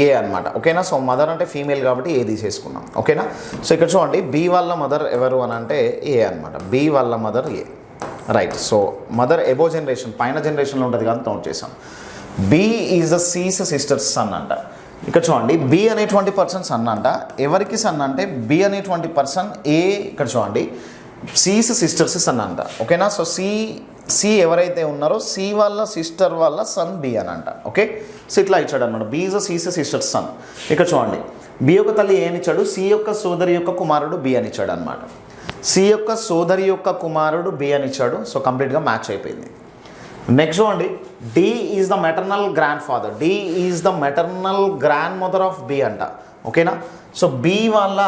ఏ అనమాట. ఓకేనా, సో మదర్ అంటే ఫీమేల్ కాబట్టి ఏ తీసేసుకున్నాం. ఓకేనా, సో ఇక్కడ చూడండి B వాళ్ళ మదర్ ఎవరు అని అంటే ఏ అనమాట. B వాళ్ళ mother A. Right, so mother above generation పైన జనరేషన్లో ఉంటుంది కాబట్టి కౌంట్ చేసాం. B is the C's sister's son అంట. ఇక్కడ చూడండి, B అనేటువంటి పర్సన్ సన్ అంట. ఎవరికి సన్ అంటే B అనేటువంటి పర్సన్ ఏ. ఇక్కడ చూడండి, సీస్ సిస్టర్స్ సన్ అంట. ఓకేనా, సో సి ఎవరైతే ఉన్నారో సి వాళ్ళ సిస్టర్ వాళ్ళ సన్ B అని అంట. ఓకే, సో ఇట్లా ఇచ్చాడు అనమాట. B is the C's sister's son. ఇక్కడ చూడండి, B యొక్క తల్లి ఏ అని ఇచ్చాడు, C యొక్క సోదరి యొక్క కుమారుడు B అని ఇచ్చాడు అనమాట. C యొక్క సోదరి యొక్క కుమారుడు B అని ఇచ్చాడు. సో కంప్లీట్గా మ్యాచ్ అయిపోయింది. నెక్స్ట్ చూడండి, D is the maternal grand father, D is the maternal grand mother of B అంట. ఓకేనా, సో B వాళ్ళ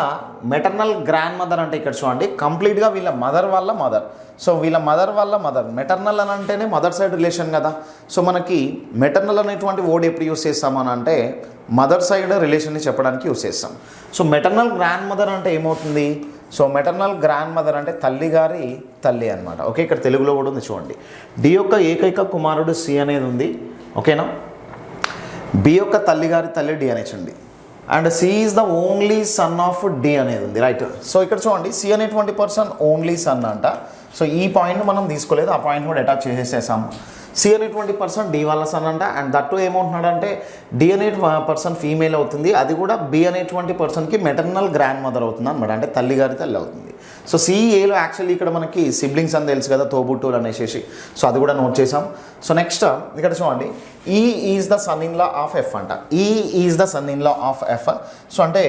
మెటర్నల్ గ్రాండ్ మదర్ అంటే ఇక్కడ చూడండి కంప్లీట్గా వీళ్ళ మదర్ వాళ్ళ మదర్. సో వీళ్ళ మదర్ వాళ్ళ మదర్, మెటర్నల్ అని అంటేనే మదర్ సైడ్ రిలేషన్ కదా. సో మనకి మెటర్నల్ అనేటువంటి వర్డ్ ఎప్పుడు యూస్ చేస్తామని అంటే మదర్ సైడ్ రిలేషన్ని చెప్పడానికి యూస్ చేస్తాం. సో మెటర్నల్ గ్రాండ్ మదర్ అంటే ఏమవుతుంది, సో మెటర్నల్ గ్రాండ్ మదర్ అంటే తల్లిగారి తల్లి అనమాట. ఓకే, ఇక్కడ తెలుగులో కూడా ఉంది చూడండి. D యొక్క ఏకైక కుమారుడు C అనేది ఉంది. ఓకేనా, B యొక్క తల్లిగారి తల్లి D అనేసింది and C is the only son of D అనేది ఉంది. రైట్, సో ఇక్కడ చూడండి C అనేటువంటి పర్సన్ ఓన్లీ సన్ అంట. సో ఈ పాయింట్ మనం తీసుకోలేదు, ఆ పాయింట్ కూడా అటాచ్ చేసేసాము. C అనేటువంటి పర్సన్ D వాళ్ళ సన్ అంట. అండ్ దట్టు ఏమంటున్నాడు అంటే D అనే పర్సన్ ఫీమేల్ అవుతుంది, అది కూడా B అనేటువంటి పర్సన్కి మెటర్నల్ గ్రాండ్ మదర్ అవుతుంది అనమాట, అంటే తల్లిగారి తల్లి అవుతుంది. సో CAలో యాక్చువల్లీ ఇక్కడ మనకి సిబ్లింగ్స్ అని తెలుసు కదా, తోబుట్టులు అనేసి. సో అది కూడా నోట్ చేసాం. సో నెక్స్ట్ ఇక్కడ చూడండి, E is the son in law of F అంట. E is the son in law of F. So అంటే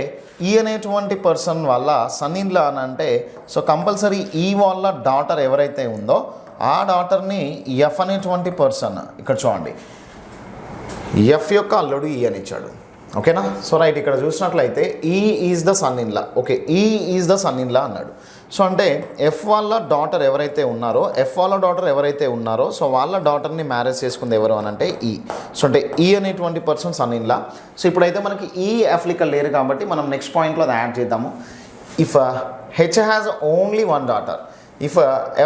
E అనేటువంటి పర్సన్ వాళ్ళ సన్ ఇన్ లా అని అంటే సో కంపల్సరీ E వాళ్ళ డాటర్ ఎవరైతే ఉందో ఆ డాటర్ని F అనేటువంటి పర్సన్ ఇక్కడ చూడండి F యొక్క అల్లుడు E అని ఇచ్చాడు. ఓకేనా, సో రైట్, ఇక్కడ చూసినట్లయితే E is the son in law. Okay, E is the son in law అన్నాడు. సో అంటే F వాళ్ళ డాటర్ ఎవరైతే ఉన్నారో సో వాళ్ళ డాటర్ని మ్యారేజ్ చేసుకుంది ఎవరు అని అంటే E. సో అంటే E అనేటువంటి person son in law. So ఇప్పుడైతే మనకి E F ఇక్కడ లేరు కాబట్టి మనం నెక్స్ట్ పాయింట్లో అది యాడ్ చేద్దాము. If H has only one daughter, if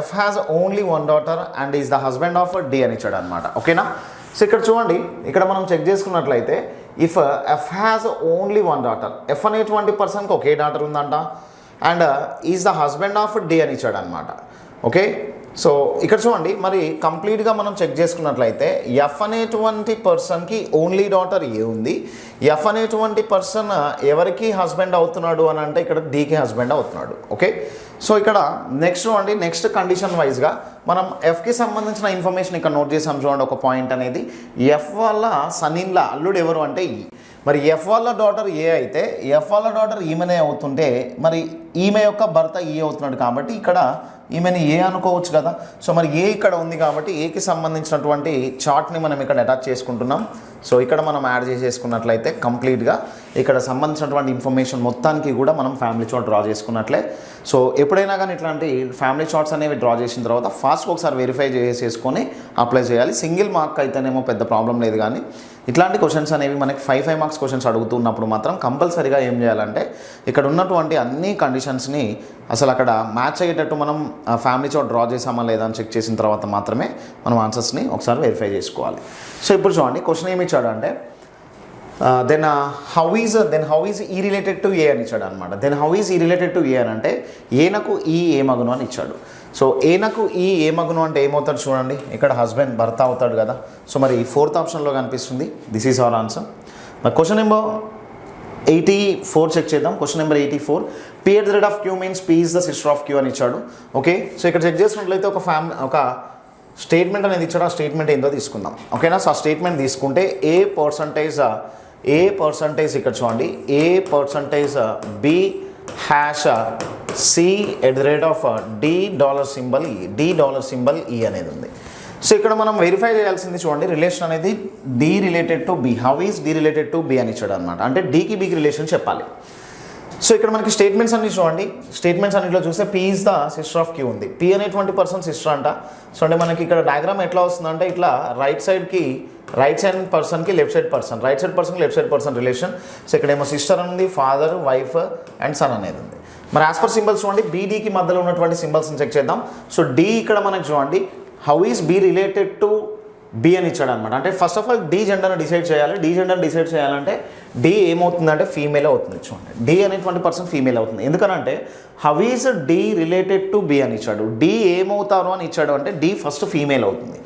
F has only one daughter and is the husband of D అని ఇచ్చాడు అనమాట. ఓకేనా, సో ఇక్కడ చూడండి, ఇక్కడ మనం చెక్ చేసుకున్నట్లయితే if F has only one daughter, F అనేటువంటి పర్సన్కి ఒకే డాటర్ ఉందంట and is the husband of D అని ఇచ్చాడు అనమాట. ఓకే, సో ఇక్కడ చూడండి, మరి కంప్లీట్గా మనం చెక్ చేసుకున్నట్లయితే F అనేటువంటి పర్సన్కి ఓన్లీ డాటర్ ఏ ఉంది, F అనేటువంటి పర్సన్ ఎవరికి హస్బెండ్ అవుతున్నాడు అని అంటే ఇక్కడ Dకి హస్బెండ్ అవుతున్నాడు. ఓకే, సో ఇక్కడ నెక్స్ట్ చూడండి, నెక్స్ట్ కండిషన్ వైజ్గా మనం Fకి సంబంధించిన ఇన్ఫర్మేషన్ ఇక్కడ నోట్ చేసాం చూడండి. ఒక పాయింట్ అనేది F వల్ల సన్ ఇన్ లా అల్లుడు ఎవరు అంటే E. మరి ఎఫ్ వాళ్ళ డాటర్ ఏ అయితే ఎఫ్ వాళ్ళ డాటర్ ఈమెనే అవుతుంటే మరి ఈమె యొక్క భర్త ఈ అవుతున్నాడు కాబట్టి ఇక్కడ ఈమెని ఏ అనుకోవచ్చు కదా. సో మరి ఏ ఇక్కడ ఉంది కాబట్టి ఏకి సంబంధించినటువంటి చార్ట్ని మనం ఇక్కడ అటాచ్ చేసుకుంటున్నాం. సో ఇక్కడ మనం యాడ్ చేసేసుకున్నట్లయితే కంప్లీట్గా ఇక్కడ సంబంధించినటువంటి ఇన్ఫర్మేషన్ మొత్తానికి కూడా మనం ఫ్యామిలీ చార్ట్ డ్రా చేసుకున్నట్లే. సో ఎప్పుడైనా కానీ ఇట్లాంటి ఫ్యామిలీ చార్ట్స్ అనేవి డ్రా చేసిన తర్వాత ఫాస్ట్గా ఒకసారి వెరిఫై చేసేసుకొని అప్లై చేయాలి. సింగిల్ మార్క్ అయితేనేమో పెద్ద ప్రాబ్లం లేదు, కానీ ఇట్లాంటి క్వశ్చన్స్ అనేవి మనకి 5 మార్క్స్ క్వశ్చన్స్ అడుగుతున్నప్పుడు మాత్రం కంపల్సరీగా ఏం చేయాలంటే ఇక్కడ ఉన్నటువంటి అన్ని కండిషన్స్ని అసలు అక్కడ మ్యాచ్ అయ్యేటట్టు మనం ఫ్యామిలీ చార్ట్ డ్రా చేసామా లేదా అని చెక్ చేసిన తర్వాత మాత్రమే మనం ఆన్సర్స్ని ఒకసారి వెరిఫై చేసుకోవాలి. సో ఇప్పుడు చూడండి క్వశ్చన్ ఏమి ఇచ్చాడు అంటే దెన్ హౌ ఈజ్ ఈ రిలేటెడ్ టు ఏ అని ఇచ్చాడు అనమాట. దెన్ హౌ ఈజ్ ఈ రిలేటెడ్ టు ఏ అని అంటే ఏనకు ఈ ఏమగును అని ఇచ్చాడు. సో ఏనకు ఈ ఏమగును అంటే ఏమవుతాడు చూడండి, ఇక్కడ హస్బెండ్ భర్త అవుతాడు కదా. సో మరి 4th ఆప్షన్లో కనిపిస్తుంది. This is our answer. మరి క్వశ్చన్ నెంబర్ 84 చెక్ చేద్దాం. Question number 84, P at the rate of Q means P is the sister of Q అని ఇచ్చాడు. ఓకే, సో ఇక్కడ చెక్ చేసినట్లయితే ఒక స్టేట్మెంట్ అనేది ఇచ్చాడు. ఆ స్టేట్మెంట్ ఏందో తీసుకుందాం. ఓకేనా. సో ఆ స్టేట్మెంట్ తీసుకుంటే ఏ పర్సంటేజ్ ఇక్కడ చూడండి, A percentage B hash C at the rate of $dollar symbol ఈ అనేది ఉంది. సో ఇక్కడ మనం వెరిఫై చేయాల్సింది చూడండి, రిలేషన్ అనేది D related to B. How is D related to B అని ఇచ్చాడు అనమాట. అంటే డీకి బికి రిలేషన్ చెప్పాలి. సో ఇక్కడ మనకి స్టేట్మెంట్స్ అన్ని చూడండి, స్టేట్మెంట్స్ అన్నింటిలో చూస్తే P is the sister of Q ఉంది. పీ అనేటువంటి పర్సన్ సిస్టర్ అంట. సో అంటే మనకి ఇక్కడ డయాగ్రామ్ ఎట్లా వస్తుందంటే ఇట్లా రైట్ సైడ్ పర్సన్కి left side person relation. So ఇక్కడేమో సిస్టర్ ఉంది, ఫాదర్, వైఫ్ అండ్ సన్ అనేది ఉంది. మరి యాజ్ పర్ సింబల్స్ చూడండి, బీడీకి మధ్యలో ఉన్నటువంటి సింబల్స్ని చెక్ చేద్దాం. సో డి ఇక్కడ మనకి చూడండి how is B related to B అని ఇచ్చాడు అనమాట. అంటే ఫస్ట్ ఆఫ్ ఆల్ డి జెండర్ని డిసైడ్ చేయాలి. డి జెండర్ని డిసైడ్ చేయాలంటే డి ఏమవుతుందంటే ఫీమేల్ అవుతుంది. చూడండి డి అనేటువంటి పర్సన్ ఫీమేల్ అవుతుంది. ఎందుకనంటే how is D related to B అని ఇచ్చాడు. డి ఏమవుతారు అని ఇచ్చాడు అంటే డి ఫస్ట్ ఫీమేల్ అవుతుంది.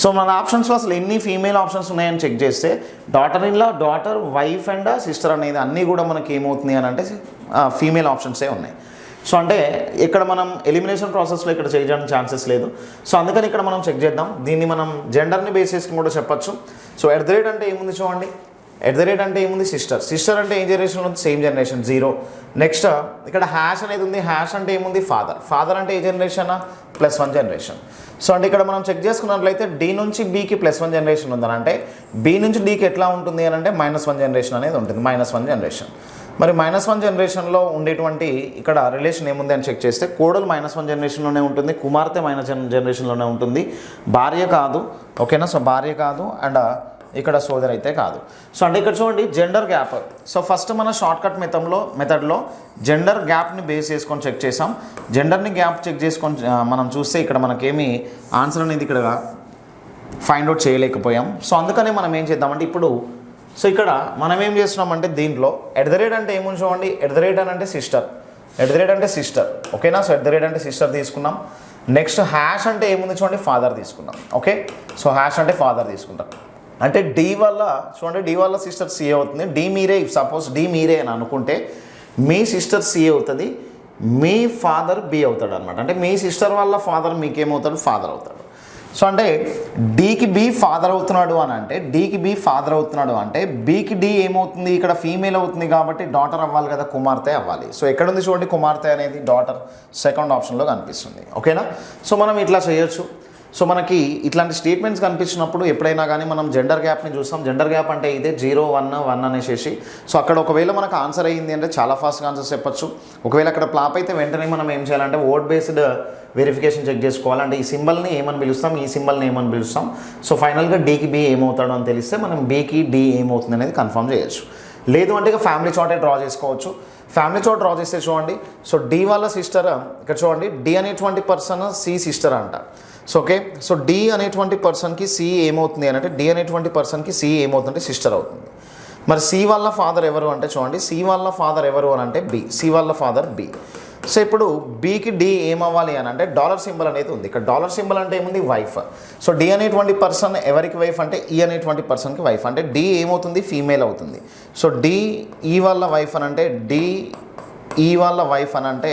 సో మన ఆప్షన్స్లో అసలు ఎన్ని ఫీమేల్ ఆప్షన్స్ ఉన్నాయని చెక్ చేస్తే daughter in law, daughter, wife and sister అనేది అన్నీ కూడా మనకి ఏమవుతుంది అని అంటే ఫీమేల్ ఆప్షన్సే ఉన్నాయి. సో అంటే ఇక్కడ మనం ఎలిమినేషన్ ప్రాసెస్లో ఇక్కడ చేయడానికి ఛాన్సెస్ లేదు. సో అందుకని ఇక్కడ మనం చెక్ చేద్దాం. దీన్ని మనం జెండర్ని బేస్ చేసుకుని కూడా చెప్పచ్చు. సో ఎట్ ద రేట్ అంటే ఏముంది చూడండి, ఎట్ ద రేట్ అంటే ఏముంది సిస్టర్ అంటే ఏ జనరేషన్ ఉంది, సేమ్ జనరేషన్ 0. నెక్స్ట్ ఇక్కడ హ్యాష్ అనేది ఉంది. హ్యాష్ అంటే ఏముంది, ఫాదర్ అంటే ఏ జనరేషన్, +1 జనరేషన్. సో అంటే ఇక్కడ మనం చెక్ చేసుకున్నట్లయితే డి నుంచి బికి +1 జనరేషన్ ఉందని అంటే బి నుంచి డికి ఎట్లా ఉంటుంది అని అంటే -1 జనరేషన్ అనేది ఉంటుంది. -1 జనరేషన్. మరి -1 జనరేషన్లో ఉండేటువంటి ఇక్కడ రిలేషన్ ఏముంది అని చెక్ చేస్తే కోడలు -1 జనరేషన్లోనే ఉంటుంది, కుమార్తె జనరేషన్లోనే ఉంటుంది, భార్య కాదు. ఓకేనా. సో భార్య కాదు అండ్ ఇక్కడ సోదరి అయితే కాదు. సో అంటే ఇక్కడ చూడండి జెండర్ గ్యాప్. సో ఫస్ట్ మన షార్ట్కట్ మెథడ్లో జెండర్ గ్యాప్ని బేస్ చేసుకొని చెక్ చేసాం. జెండర్ని గ్యాప్ చెక్ చేసుకొని మనం చూస్తే ఇక్కడ మనకేమి ఆన్సర్ అనేది ఇక్కడ ఫైండ్ అవుట్ చేయలేకపోయాం. సో అందుకనే మనం ఏం చేద్దామంటే ఇప్పుడు సో ఇక్కడ మనం ఏం చేస్తున్నామంటే దీంట్లో ఎట్ ద రేట్ అంటే ఏముంది చూడండి, ఎట్ ద రేట్ అని అంటే సిస్టర్. ఓకేనా. సో ఎట్ ద రేట్ అంటే సిస్టర్ తీసుకున్నాం. నెక్స్ట్ హ్యాష్ అంటే ఏముంది చూడండి, ఫాదర్ తీసుకున్నాం. ఓకే. సో హ్యాష్ అంటే ఫాదర్ తీసుకుంటాం. అంటే డి వల్ల చూడండి, డి వల్ల సిస్టర్ సి అవుతుంది. డి మీరే, సపోజ్ డి మీరే అని అనుకుంటే మీ సిస్టర్ సి అవుతుంది, మీ ఫాదర్ బి అవుతాడు అనమాట. అంటే మీ సిస్టర్ వల్ల ఫాదర్ మీకేమవుతాడు, ఫాదర్ అవుతాడు. సో అంటే డీకి బి ఫాదర్ అవుతున్నాడు అని అంటే బీకి డి ఏమవుతుంది, ఇక్కడ ఫీమేల్ అవుతుంది కాబట్టి డాటర్ అవ్వాలి కదా, కుమార్తె అవ్వాలి. సో ఎక్కడుంది చూడండి కుమార్తె అనేది, డాటర్ 2nd ఆప్షన్లో కనిపిస్తుంది. ఓకేనా. సో మనం ఇట్లా చేయొచ్చు. సో మనకి ఇట్లాంటి స్టేట్మెంట్స్ కనిపించినప్పుడు ఎప్పుడైనా కానీ మనం జెండర్ గ్యాప్ని చూస్తాం. జెండర్ గ్యాప్ అంటే ఇదే 0, 1, 1 అనేసి. సో అక్కడ ఒకవేళ మనకు ఆన్సర్ అయ్యింది అంటే చాలా ఫాస్ట్గా ఆన్సర్ చెప్పచ్చు. ఒకవేళ అక్కడ ఫ్లాప్ అయితే వెంటనే మనం ఏం చేయాలంటే ఓట్ బేస్డ్ వెరిఫికేషన్ చెక్ చేసుకోవాలి. అంటే ఈ సింబల్ని ఏమని పిలుస్తాం, ఈ సింబల్ని ఏమని పిలుస్తాం. సో ఫైనల్గా డీకి బి ఏమవుతాడో అని తెలిస్తే మనం బీకి డి ఏమవుతుంది అనేది కన్ఫర్మ్ చేయొచ్చు. లేదు అంటే ఇక ఫ్యామిలీ చార్టే డ్రా చేసుకోవచ్చు. ఫ్యామిలీ చార్ట్ డ్రా చేస్తే చూడండి, సో డి వాళ్ళ సిస్టర్ ఇక్కడ చూడండి, డి అనేటువంటి పర్సన్ సి సిస్టర్ అంట. So okay. సో డి అనేటువంటి పర్సన్కి సి ఏమవుతుంది అని అంటే డి అనేటువంటి పర్సన్కి సి ఏమవుతుందంటే సిస్టర్ అవుతుంది. మరి సి వాళ్ళ ఫాదర్ ఎవరు అంటే చూడండి, సి వాళ్ళ ఫాదర్ ఎవరు అని అంటే బి, సి వాళ్ళ ఫాదర్ బి. సో ఇప్పుడు బీకి డి ఏమవ్వాలి అని అంటే $సింబల్ అనేది ఉంది. ఇక్కడ $సింబల్ అంటే ఏముంది, వైఫ్. సో డి అనేటువంటి పర్సన్ ఎవరికి వైఫ్ అంటే ఈ అనేటువంటి పర్సన్కి వైఫ్. అంటే డి ఏమవుతుంది, ఫీమేల్ అవుతుంది. సో డి ఈ వాళ్ళ వైఫ్ అని అంటే డి ఈ వాళ్ళ వైఫ్ అని అంటే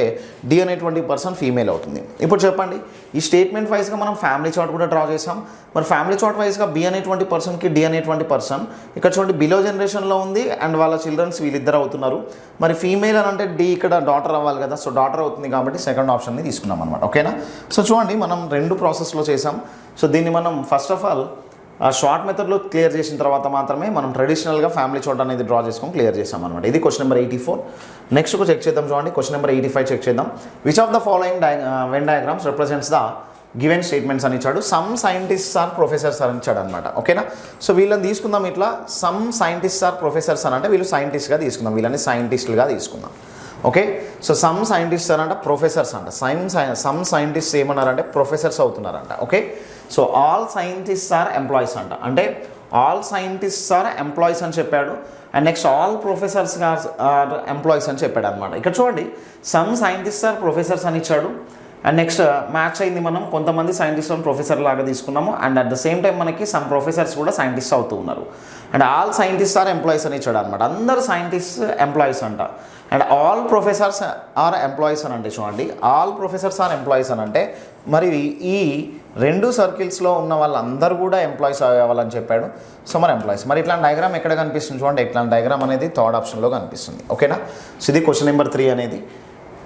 డి అనేటువంటి పర్సన్ ఫీమేల్ అవుతుంది. ఇప్పుడు చెప్పండి, ఈ స్టేట్మెంట్ వైజ్గా మనం ఫ్యామిలీ చార్ట్ కూడా డ్రా చేసాం. మరి ఫ్యామిలీ చార్ట్ వైజ్గా బి అనేటువంటి పర్సన్కి డి అనేటువంటి పర్సన్ ఇక్కడ చూడండి బిలో జనరేషన్లో ఉంది అండ్ వాళ్ళ చిల్డ్రన్స్ వీళ్ళిద్దరు అవుతున్నారు. మరి ఫీమేల్ అని అంటే డి ఇక్కడ డాటర్ అవ్వాలి కదా, సో డాటర్ అవుతుంది కాబట్టి సెకండ్ ఆప్షన్ని తీసుకున్నాం అనమాట. ఓకేనా? సో చూడండి మనం 2 ప్రాసెస్లో చేసాం. సో దీన్ని మనం ఫస్ట్ ఆఫ్ ఆల్ షార్ట్ మెథడ్లో క్లియర్ చేసిన తర్వాత మాత్రమే మనం ట్రెడిషనల్గా ఫ్యామిలీ చార్ట్ అనేది డ్రా చేసుకొని క్లియర్ చేసాం అనమాట. ఇది క్వశ్చన్ నెంబర్ 84. నెక్స్ట్ చెక్ చేద్దాం చూడండి, క్వశ్చన్ నెంబర్ 85 చెక్ చేద్దాం. Which of the following Venn diagrams represents the given statements అని ఇచ్చాడు. సమ్ సైంటిస్ట్స్ ఆర్ ప్రొఫెసర్స్ అని ఇచ్చాడు అనమాట. ఓకేనా? సో వీళ్ళని తీసుకుందాం ఇట్లా, సమ్ సైంటిస్ట్స్ ఆర్ ప్రొఫెసర్స్ అని అంటే వీళ్ళు సైంటిస్ట్గా తీసుకుందాం, వీళ్ళని సైంటిస్టులుగా తీసుకుందాం. ఓకే, సో సమ్ సైంటిస్ట్స్ అని అంటే ప్రొఫెసర్స్ అంట. సమ్ సైంటిస్ట్స్ ఏమన్నారంటే ప్రొఫెసర్స్ అవుతున్నారంట. Okay, so all scientists are employees అంట, అంటే ఆల్ సైంటిస్ట్స్ ఆర్ ఎంప్లాయీస్ అని చెప్పాడు. And next all professors are employees అని చెప్పాడు అనమాట. ఇక్కడ చూడండి సమ్ సైంటిస్ట్స్ ఆర్ ప్రొఫెసర్స్ అని ఇచ్చాడు. అండ్ నెక్స్ట్ మ్యాచ్ అయింది, మనం కొంతమంది సైంటిస్ట్ ప్రొఫెసర్ లాగా తీసుకున్నాము. And at the same time మనకి సమ్ ప్రొఫెసర్స్ కూడా సైంటిస్ట్ అవుతూ ఉన్నారు. And all scientist are employees అని ఇచ్చాడు అనమాట. అందరు సైంటిస్ట్ ఎంప్లాయీస్ అంట. And all professors are employees అని అంటే చూడండి ఆల్ ప్రొఫెసర్స్ ఆర్ ఎంప్లాయీస్ అని అంటే మరి ఈ 2 సర్కిల్స్లో ఉన్న వాళ్ళందరూ కూడా ఎంప్లాయీస్ అవ్వాలని చెప్పాడు. సో మరి ఎంప్లాయీస్, మరి ఇట్లాంటి డయాగ్రామ్ ఎక్కడ కనిపిస్తుంది చూడండి, ఇట్లాంటి డయాగ్రామ్ అనేది థర్డ్ ఆప్షన్లో కనిపిస్తుంది. ఓకేనా? సో ఇది క్వశ్చన్ నెంబర్ 3 అనేది.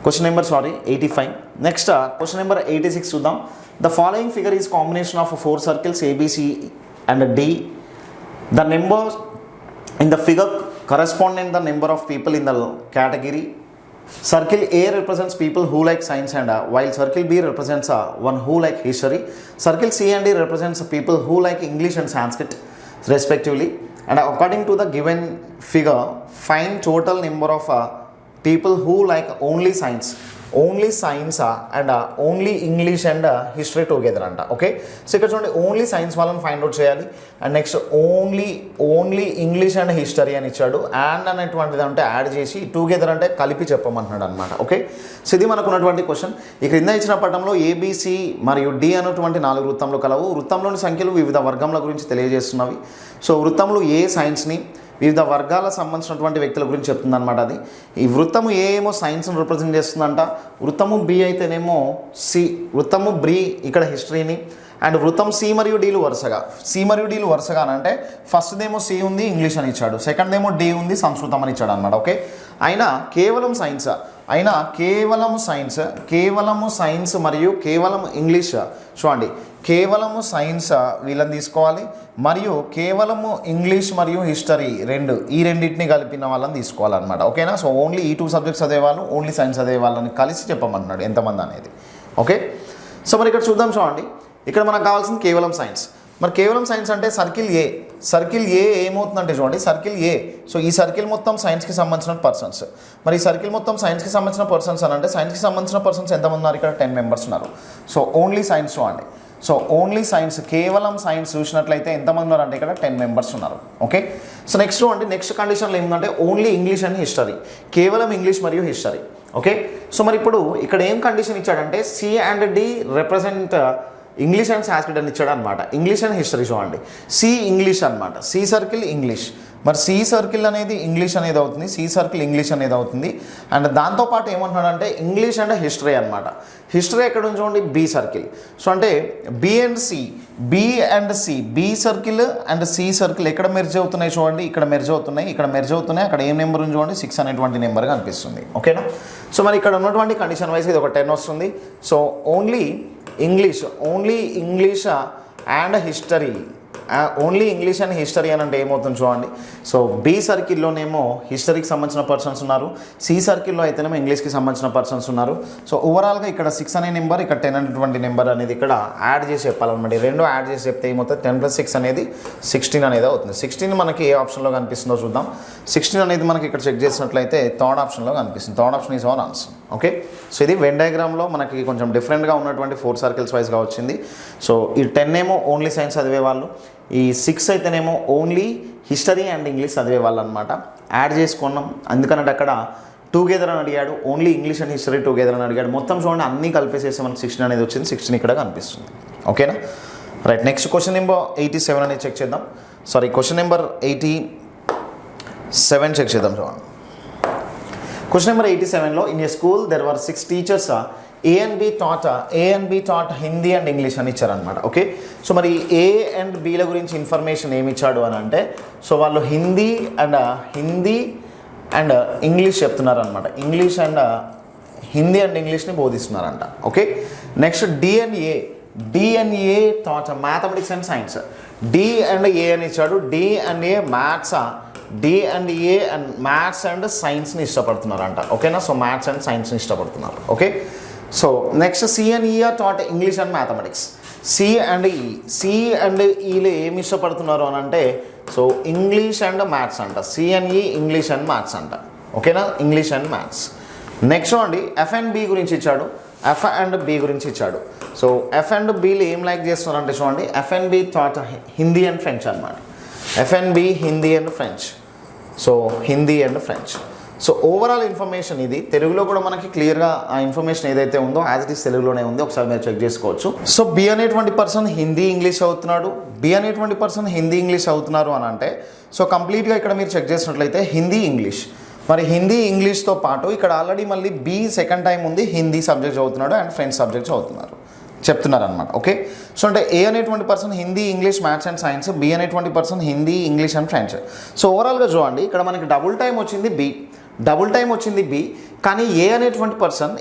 Question number 85. Next question number 86 చూద్దాం. The following figure is combination of 4 circles ABC and D. The number in the figure corresponding the number of people in the category. Circle A represents people who like science and while circle B represents one who like history. Circle C and D represents people who like English and Sanskrit respectively. And according to the given figure, find total number of people who like only science and only English and history together అంట. Okay, so ఇక్కడ చూడండి only science వాళ్ళని find out చేయాలి. And next only English and history అని ఇచ్చాడు. And అనేటువంటిది అంటే add చేసి టుగెదర్ అంటే కలిపి చెప్పమంటున్నాడు అనమాట. ఓకే, సో ఇది మనకు ఉన్నటువంటి క్వశ్చన్. ఈ క్రింద ఇచ్చిన పటంలో ABC మరియు D అనేటువంటి 4 వృత్తంలో కలవు. వృత్తంలోని సంఖ్యలు వివిధ వర్గంల గురించి తెలియజేస్తున్నవి. సో వృత్తంలో ఏ సైన్స్ని వివిధ వర్గాలకు సంబంధించినటువంటి వ్యక్తుల గురించి చెప్తుంది అనమాట. అది ఈ వృత్తము ఏ ఏమో సైన్స్ని రిప్రజెంట్ చేస్తుందంట. వృత్తము B అయితేనేమో వృత్తము B ఇక్కడ హిస్టరీని. అండ్ వృత్తం C మరియు Dలు వరుసగా అంటే ఫస్ట్దేమో C ఉంది ఇంగ్లీష్ అని ఇచ్చాడు, సెకండ్దేమో D ఉంది సంస్కృతం అని ఇచ్చాడు అనమాట. ఓకే, అయినా కేవలం సైన్స్ మరియు కేవలం ఇంగ్లీష్ చూడండి, కేవలము సైన్స్ వీళ్ళని తీసుకోవాలి మరియు కేవలము ఇంగ్లీష్ మరియు హిస్టరీ ఈ రెండింటిని కలిపిన వాళ్ళని తీసుకోవాలన్నమాట. ఓకేనా? సో ఓన్లీ ఈ 2 సబ్జెక్ట్స్ చదివేవాళ్ళు ఓన్లీ సైన్స్ చదివేవాళ్ళని కలిసి చెప్పమంటున్నాడు ఎంతమంది అనేది. ఓకే, సో మరి ఇక్కడ చూద్దాం చూడండి, ఇక్కడ మనకు కావాల్సింది కేవలం సైన్స్. మరి కేవలం సైన్స్ అంటే సర్కిల్ ఏ ఏమవుతుందంటే చూడండి సర్కిల్ ఏ, సో ఈ సర్కిల్ మొత్తం సైన్స్కి సంబంధించిన పర్సన్స్. మరి ఈ సర్కిల్ మొత్తం సైన్స్కి సంబంధించిన పర్సన్స్ అని అంటే సైన్స్కి సంబంధించిన పర్సన్స్ ఎంతమంది ఉన్నారు ఇక్కడ 10 మెంబర్స్ ఉన్నారు. సో ఓన్లీ సైన్స్ చూడండి, సో ఓన్లీ సైన్స్ కేవలం సైన్స్ చూసినట్లయితే ఎంతమంది ఉన్నారంటే ఇక్కడ 10 మెంబర్స్ ఉన్నారు. ఓకే, సో నెక్స్ట్ అంటే నెక్స్ట్ కండిషన్లో ఏముందంటే ఓన్లీ ఇంగ్లీష్ అండ్ హిస్టరీ, కేవలం ఇంగ్లీష్ మరియు హిస్టరీ. ఓకే, సో మరి ఇప్పుడు ఇక్కడ ఏం కండిషన్ ఇచ్చాడంటే C and D represent English and Sanskrit అని ఇచ్చాడు అనమాట. ఇంగ్లీష్ అండ్ హిస్టరీ చూడండి, C ఇంగ్లీష్ అనమాట, C సర్కిల్ ఇంగ్లీష్, మరి C సర్కిల్ అనేది ఇంగ్లీష్ అనేది అవుతుంది, C సర్కిల్ ఇంగ్లీష్ అనేది అవుతుంది. అండ్ దాంతోపాటు ఏమంటున్నాడంటే ఇంగ్లీష్ అండ్ హిస్టరీ అనమాట. హిస్టరీ ఎక్కడ ఉంది చూడండి B సర్కిల్, సో అంటే B and C B circle and C circle ఎక్కడ మెర్జ్ అవుతున్నాయి చూడండి, ఇక్కడ మెర్జ్ అవుతున్నాయి, అక్కడ ఏం నెంబర్ ఉంది చూడండి 6 అనేటువంటి నెంబర్ కనిపిస్తుంది. ఓకేనా? సో మరి ఇక్కడ ఉన్నటువంటి కండిషన్ వైజ్ ఇది ఒక 10 వస్తుంది. So only English and history, only English and history అని అంటే ఏమవుతుంది చూడండి. సో B సర్కిల్లోనేమో హిస్టరీకి సంబంధించిన పర్సన్స్ ఉన్నారు, C సర్కిల్లో అయితేనేమో ఇంగ్లీష్కి సంబంధించిన పర్సన్స్ ఉన్నారు. సో ఓవరాల్గా ఇక్కడ 6 అనే నెంబర్, ఇక్కడ 10 అనేటువంటి నెంబర్ అనేది ఇక్కడ యాడ్ చేసి చెప్పాలన్నమాట. ఈ రెండు యాడ్ చేసి చెప్తే ఏమవుతుంది 10 + 6 అనేది 16 అనేది అవుతుంది. 16 మనకి ఏ ఆప్షన్లో కనిపిస్తుందో చూద్దాం. 16 అనేది మనకి ఇక్కడ చెక్ చేసినట్లయితే థర్డ్ ఆప్షన్లో కనిపిస్తుంది. Third option is our answer. Okay, so ఇది వెన్ డయాగ్రామ్లో మనకి కొంచెం డిఫరెంట్గా ఉన్నటువంటి 4 సర్కిల్స్ వైజ్గా వచ్చింది. సో ఈ 10 ఏమో ఓన్లీ సైన్స్ చదివే వాళ్ళు, ఈ 6 అయితేనేమో ఓన్లీ హిస్టరీ అండ్ ఇంగ్లీష్ చదివే వాళ్ళు అనమాట. యాడ్ చేసుకున్నాం అందుకనంటే అక్కడ టుగెదర్ అని అడిగాడు, only English and history together అని అడిగాడు. మొత్తం చూడండి అన్నీ కలిపేసేసి మనకి 16 అనేది వచ్చింది, 16 ఇక్కడ కనిపిస్తుంది. ఓకేనా? రైట్, నెక్స్ట్ క్వశ్చన్ నెంబర్ 87 అనేది చెక్ చేద్దాం. క్వశ్చన్ నెంబర్ 87 చెక్ చేద్దాం చూడండి. క్వశ్చన్ నెంబర్ 87లో in a school there were 6 teachers A and B taught Hindi and English అని ఇచ్చారనమాట. ఓకే, సో మరి ఏ అండ్ బీల గురించి ఇన్ఫర్మేషన్ ఏమి ఇచ్చాడు అని అంటే, సో వాళ్ళు హిందీ అండ్ ఇంగ్లీష్ చెప్తున్నారు అనమాట. హిందీ అండ్ ఇంగ్లీష్ని బోధిస్తున్నారంట. Okay, next D and A taught mathematics and science. D and A అని ఇచ్చాడు. D and A maths and సైన్స్ని ఇష్టపడుతున్నారంట. ఓకేనా, సో మ్యాథ్స్ అండ్ సైన్స్ని ఇష్టపడుతున్నారు. Okay, so next C and E are taught English and mathematics. C and ఈలు ఏమి ఇష్టపడుతున్నారు అని అంటే, సో ఇంగ్లీష్ అండ్ మ్యాథ్స్ అంట. C and E English and maths అంట. ఓకేనా, ఇంగ్లీష్ అండ్ మ్యాథ్స్. నెక్స్ట్ అండి ఎఫ్ అండ్ బి గురించి ఇచ్చాడు. సో ఎఫ్ అండ్ బీలు ఏం లైక్ చేస్తున్నారంటే చూడండి, F and B taught Hindi and French అనమాట. F and B Hindi and French. So overall information ఇది. తెలుగులో కూడా మనకి క్లియర్గా ఆ ఇన్ఫర్మేషన్ ఏదైతే ఉందో యాజ్ ఇట్ ఈస్ తెలుగులోనే ఉంది, ఒకసారి మీరు చెక్ చేసుకోవచ్చు. సో బి అనేటువంటి పర్సన్ హిందీ ఇంగ్లీష్ అవుతున్నారు అని అంటే, సో కంప్లీట్గా ఇక్కడ మీరు చెక్ చేసినట్లయితే హిందీ ఇంగ్లీష్. మరి హిందీ ఇంగ్లీష్తో పాటు ఇక్కడ ఆల్రెడీ మళ్ళీ బి సెకండ్ టైం ఉంది, హిందీ సబ్జెక్ట్ చదువుతున్నాడు అండ్ ఫ్రెంచ్ సబ్జెక్ట్ చెప్తున్నారు అనమాట. ఓకే, సో అంటే ఏ అనేటువంటి person Hindi English maths and science, B అనేటువంటి person Hindi English and French. So ఓవరాల్గా చూడండి, ఇక్కడ మనకి డబుల్ టైం వచ్చింది బి, కానీ ఏ అనేటువంటి పర్సన్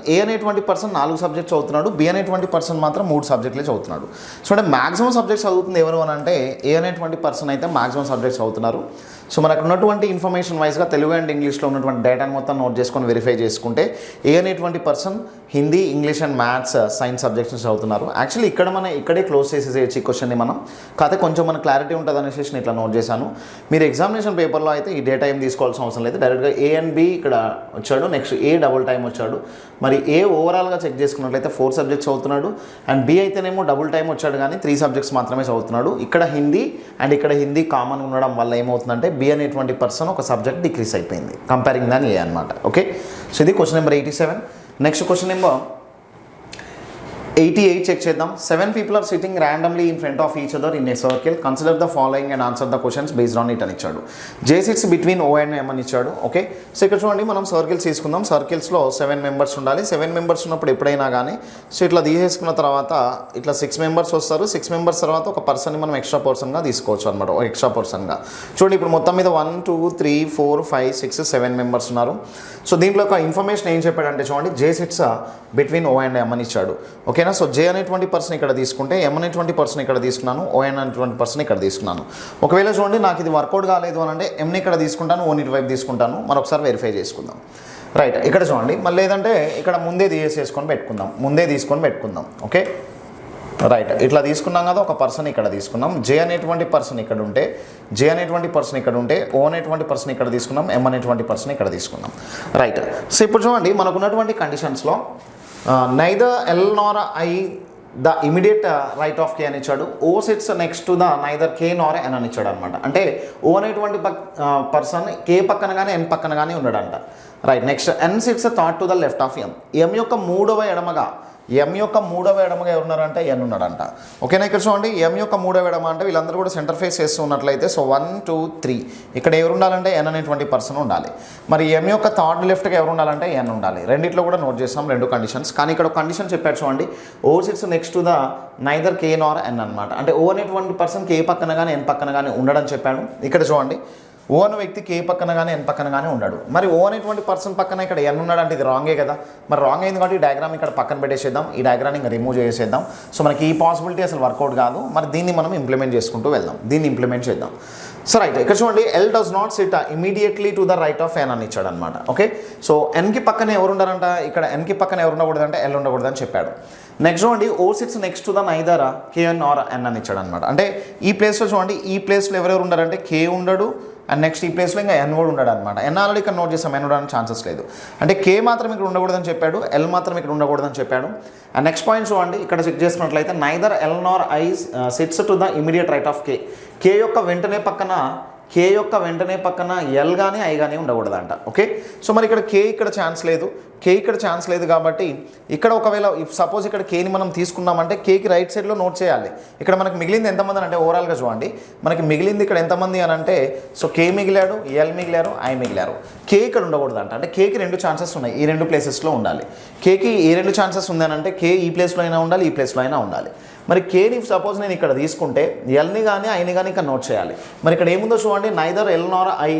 4 సబ్జెక్ట్స్ చదువుతున్నాడు, బి అనేటువంటి పర్సన్ మాత్రం 3 సబ్జెక్టులే చదువుతున్నాడు. సో అంటే మ్యాక్సిమం సబ్జెక్ట్స్ చదువుతుంది ఎవరు అని అంటే ఏ అనేటువంటి పర్సన్ అయితే మ్యాక్సిమం సబ్జెక్ట్స్ చదువుతున్నారు. సో మనకు ఉన్నటువంటి ఇన్ఫర్మేషన్ వైజ్గా తెలుగు అండ్ ఇంగ్లీష్లో ఉన్నటువంటి డేటాను మొత్తం నోట్ చేసుకొని వెరిఫై చేసుకుంటే ఏ అనేటువంటి person Hindi English and maths science subjects చదువుతున్నారు. యాక్చువల్లీ ఇక్కడే క్లోజ్ చేసేసేయచ్చు ఈ క్వశ్చన్ని మనం, కాకపోతే కొంచెం మనకు క్లారిటీ ఉంటుంది అనేసి నేను ఇట్లా నోట్ చేశాను. మీరు ఎగ్జామినేషన్ పేపర్లో అయితే ఈ డేటా ఏం తీసుకోవాల్సిన అవసరం లేదు, డైరెక్ట్గా ఏ అండ్ బి ఇక్కడ వచ్చాడు, నెక్స్ట్ ఏ డబుల్ టైం వచ్చాడు. మరి ఏ ఓవరాల్గా చెక్ చేసుకున్నట్లయితే 4 సబ్జెక్ట్స్ చదువుతున్నాడు, అండ్ బి అయితేనేమో డబుల్ టైం వచ్చాడు కానీ 3 సబ్జెక్ట్స్ మాత్రమే చదువుతున్నాడు. ఇక్కడ హిందీ కామన్ ఉండడం వల్ల ఏమవుతుందంటే బి అనేటువంటి పర్సన్ ఒక సబ్జెక్ట్ డిక్రీస్ అయిపోయింది కంపేరింగ్ దాన్ ఏ అనమాట. ఓకే, సో ఇది question number 87. Next question number 88 check చేద్దాం. 7 people are sitting randomly in front of each other in a circle. Consider the following and answer the questions based on it అని ఇచ్చాడు. J sits between O and M అని ఇచ్చాడు. Okay, so ఇక్కడ చూడండి మనం circles తీసుకుందాం. సర్కిల్స్లో 7 members ఉండాలి. 7 members ఉన్నప్పుడు ఎప్పుడైనా కానీ సో ఇట్లా తీసేసుకున్న తర్వాత ఇట్లా 6 మెంబర్స్ వస్తారు. 6 మెంబర్స్ తర్వాత ఒక పర్సన్ని మనం ఎక్స్ట్రా పర్సన్గా తీసుకోవచ్చు అనమాట. ఎక్స్ట్రా పర్సన్గా చూడండి, ఇప్పుడు మొత్తం మీద 1 2 3 4 5 6 7 మెంబర్స్ ఉన్నారు. సో దీంట్లో ఒక ఇన్ఫర్మేషన్ ఏం చెప్పాడంటే చూడండి, J sits between O and M అని ఇచ్చాడు. ఓకేనా, సో జే అనేటువంటి పర్సన్ ఇక్కడ తీసుకుంటే ఎం అనేటువంటి పర్సన్ ఇక్కడ తీసుకున్నాను, ఓ అనేటువంటి పర్సన్ ఇక్కడ తీసుకున్నాను. ఒకవేళ చూడండి నాకు ఇది వర్కౌట్ కాలేదు అని అంటే ఎంని ఇక్కడ తీసుకుంటాను, ఓని ఇటువైపు తీసుకుంటాను. మరొకసారి వెరిఫై చేసుకుందాం. రైట్, ఇక్కడ చూడండి మళ్ళీ ఏదంటే ఇక్కడ ముందే తీసుకొని పెట్టుకుందాం. ఓకే, రైట్, ఇట్లా తీసుకున్నాం కదా, ఒక పర్సన్ ఇక్కడ తీసుకున్నాం. జే అనేటువంటి పర్సన్ ఇక్కడ ఉంటే ఓ అనేటువంటి పర్సన్ ఇక్కడ తీసుకున్నాం, ఎం అనేటువంటి పర్సన్ ఇక్కడ తీసుకున్నాం. రైట్, సో ఇప్పుడు చూడండి మనకున్నటువంటి కండిషన్స్లో neither L nor I the immediate right of K అని ఇచ్చాడు. O sits next to the neither K nor N అని ఇచ్చాడు అనమాట. అంటే O అనేటువంటి పర్సన్ K పక్కన కానీ N పక్కన కానీ ఉన్నాడంట. Right, next N sits thought to the left of M. M యొక్క మూడవ ఎడమగా ఎవరున్నారంటే ఎన్ ఉన్నాడంట. ఓకేనా, ఇక్కడ చూడండి ఎం యొక్క మూడవ ఎడమ అంటే వీళ్ళందరూ కూడా సెంటర్ ఫేస్ చేస్తూ ఉన్నట్లయితే సో 1 2 3 ఇక్కడ ఎవరు ఉండాలంటే ఎన్ అనేటువంటి పర్సన్ ఉండాలి. మరి ఎం యొక్క థర్డ్ లెఫ్ట్గా ఎవరు ఉండాలంటే ఎన్ ఉండాలి. రెండిట్లో కూడా నోట్ చేస్తాం 2 కండిషన్స్. కానీ ఇక్కడ ఒక కండిషన్ చెప్పాడు చూడండి, O sits next to the neither K nor N అనమాట. అంటే ఓ అనేటువంటి పర్సన్ కే పక్కన కానీ ఎన్ పక్కన కానీ ఉండడం చెప్పాడు. ఇక్కడ చూడండి ఓ అనే వ్యక్తి కే పక్కన కానీ ఎన్ పక్కన కానీ ఉన్నాడు. మరి ఓ అనేటువంటి పర్సన్ పక్కన ఇక్కడ ఎన్ ఉన్నాడు అంటే ఇది రాంగే కదా. మరి రాంగ్ అయింది కాబట్టి ఈ డయాగ్రామ్ ఇక్కడ పక్కన పెట్టేసేద్దాం, ఈ డయాగ్రామ్ ఇంకా రిమూవ్ చేసేద్దాం. సో మనకి ఈ పాసిబిలిటీ అసలు వర్కౌట్ కాదు. మరి దీన్ని మనం ఇంప్లిమెంట్ చేసుకుంటూ వెళ్దాం, ఇంప్లిమెంట్ చేద్దాం. సో రైట్, ఇక్కడ చూడండి L does not sit immediately to the right of N అని ఇచ్చాడు అనమాట. ఓకే, సో ఎన్కి పక్కన ఎవరు ఉండాలంట, ఇక్కడ ఎన్కి పక్కన ఎవరు ఉండకూడదంటే ఎల్ ఉండకూడదని చెప్పాడు. నెక్స్ట్ చూడండి O sits next to the neither K N or N అని ఇచ్చాడు అనమాట. అంటే ఈ ప్లేస్లో చూడండి, ఈ ప్లేస్లో ఎవరెవరు ఉండాలంటే కే ఉండడు, అండ్ నెక్స్ట్ ఈ ప్లేస్లో ఇంకా ఎన్ కూడా ఉన్నాడు అనమాట. ఎన్ ఆల్రెడీ ఇక్కడ నోట్ చేస్తాం, ఎన్ ఉండడానికి ఛాన్సెస్ లేదు. అంటే కే మాత్రం ఇక్కడ ఉండకూడదని చెప్పాడు, ఎల్ మాత్రం ఇక్కడ ఉండకూడదని చెప్పాడు. అండ్ నెక్స్ట్ పాయింట్ చూడండి, ఇక్కడ చెక్ చేసుకున్నట్లయితే neither L nor I sits to the immediate right of K. K యొక్క వెంటనే పక్కన ఎల్ కానీ ఐ కానీ ఉండకూడదంట. ఓకే, సో మరి ఇక్కడ కే ఇక్కడ ఛాన్స్ లేదు కాబట్టి ఇక్కడ ఒకవేళ ఇఫ్ సపోజ్ ఇక్కడ కేని మనం తీసుకున్నామంటే కేకి రైట్ సైడ్లో నోట్ చేయాలి. ఇక్కడ మనకి మిగిలింది ఎంతమంది అంటే ఓవరాల్గా చూడండి మనకి మిగిలింది ఇక్కడ ఎంతమంది అని అంటే సో కే మిగిలాడు, ఎల్ మిగిలారు, ఐ మిగిలారు. కే ఇక్కడ ఉండకూడదు అంటే కేకి 2 ఛాన్సెస్ ఉన్నాయి, ఈ 2 ప్లేసెస్లో ఉండాలి. కేకి ఏ 2 ఛాన్సెస్ ఉంది అని అంటే కే ఈ ప్లేస్లో అయినా ఉండాలి, ఈ ప్లేస్లో అయినా ఉండాలి. మరి కేని సపోజ్ నేను ఇక్కడ తీసుకుంటే ఎల్ని కానీ ఐని కానీ ఇక్కడ నోట్ చేయాలి. మరి ఇక్కడ ఏముందో చూడండి, neither L nor I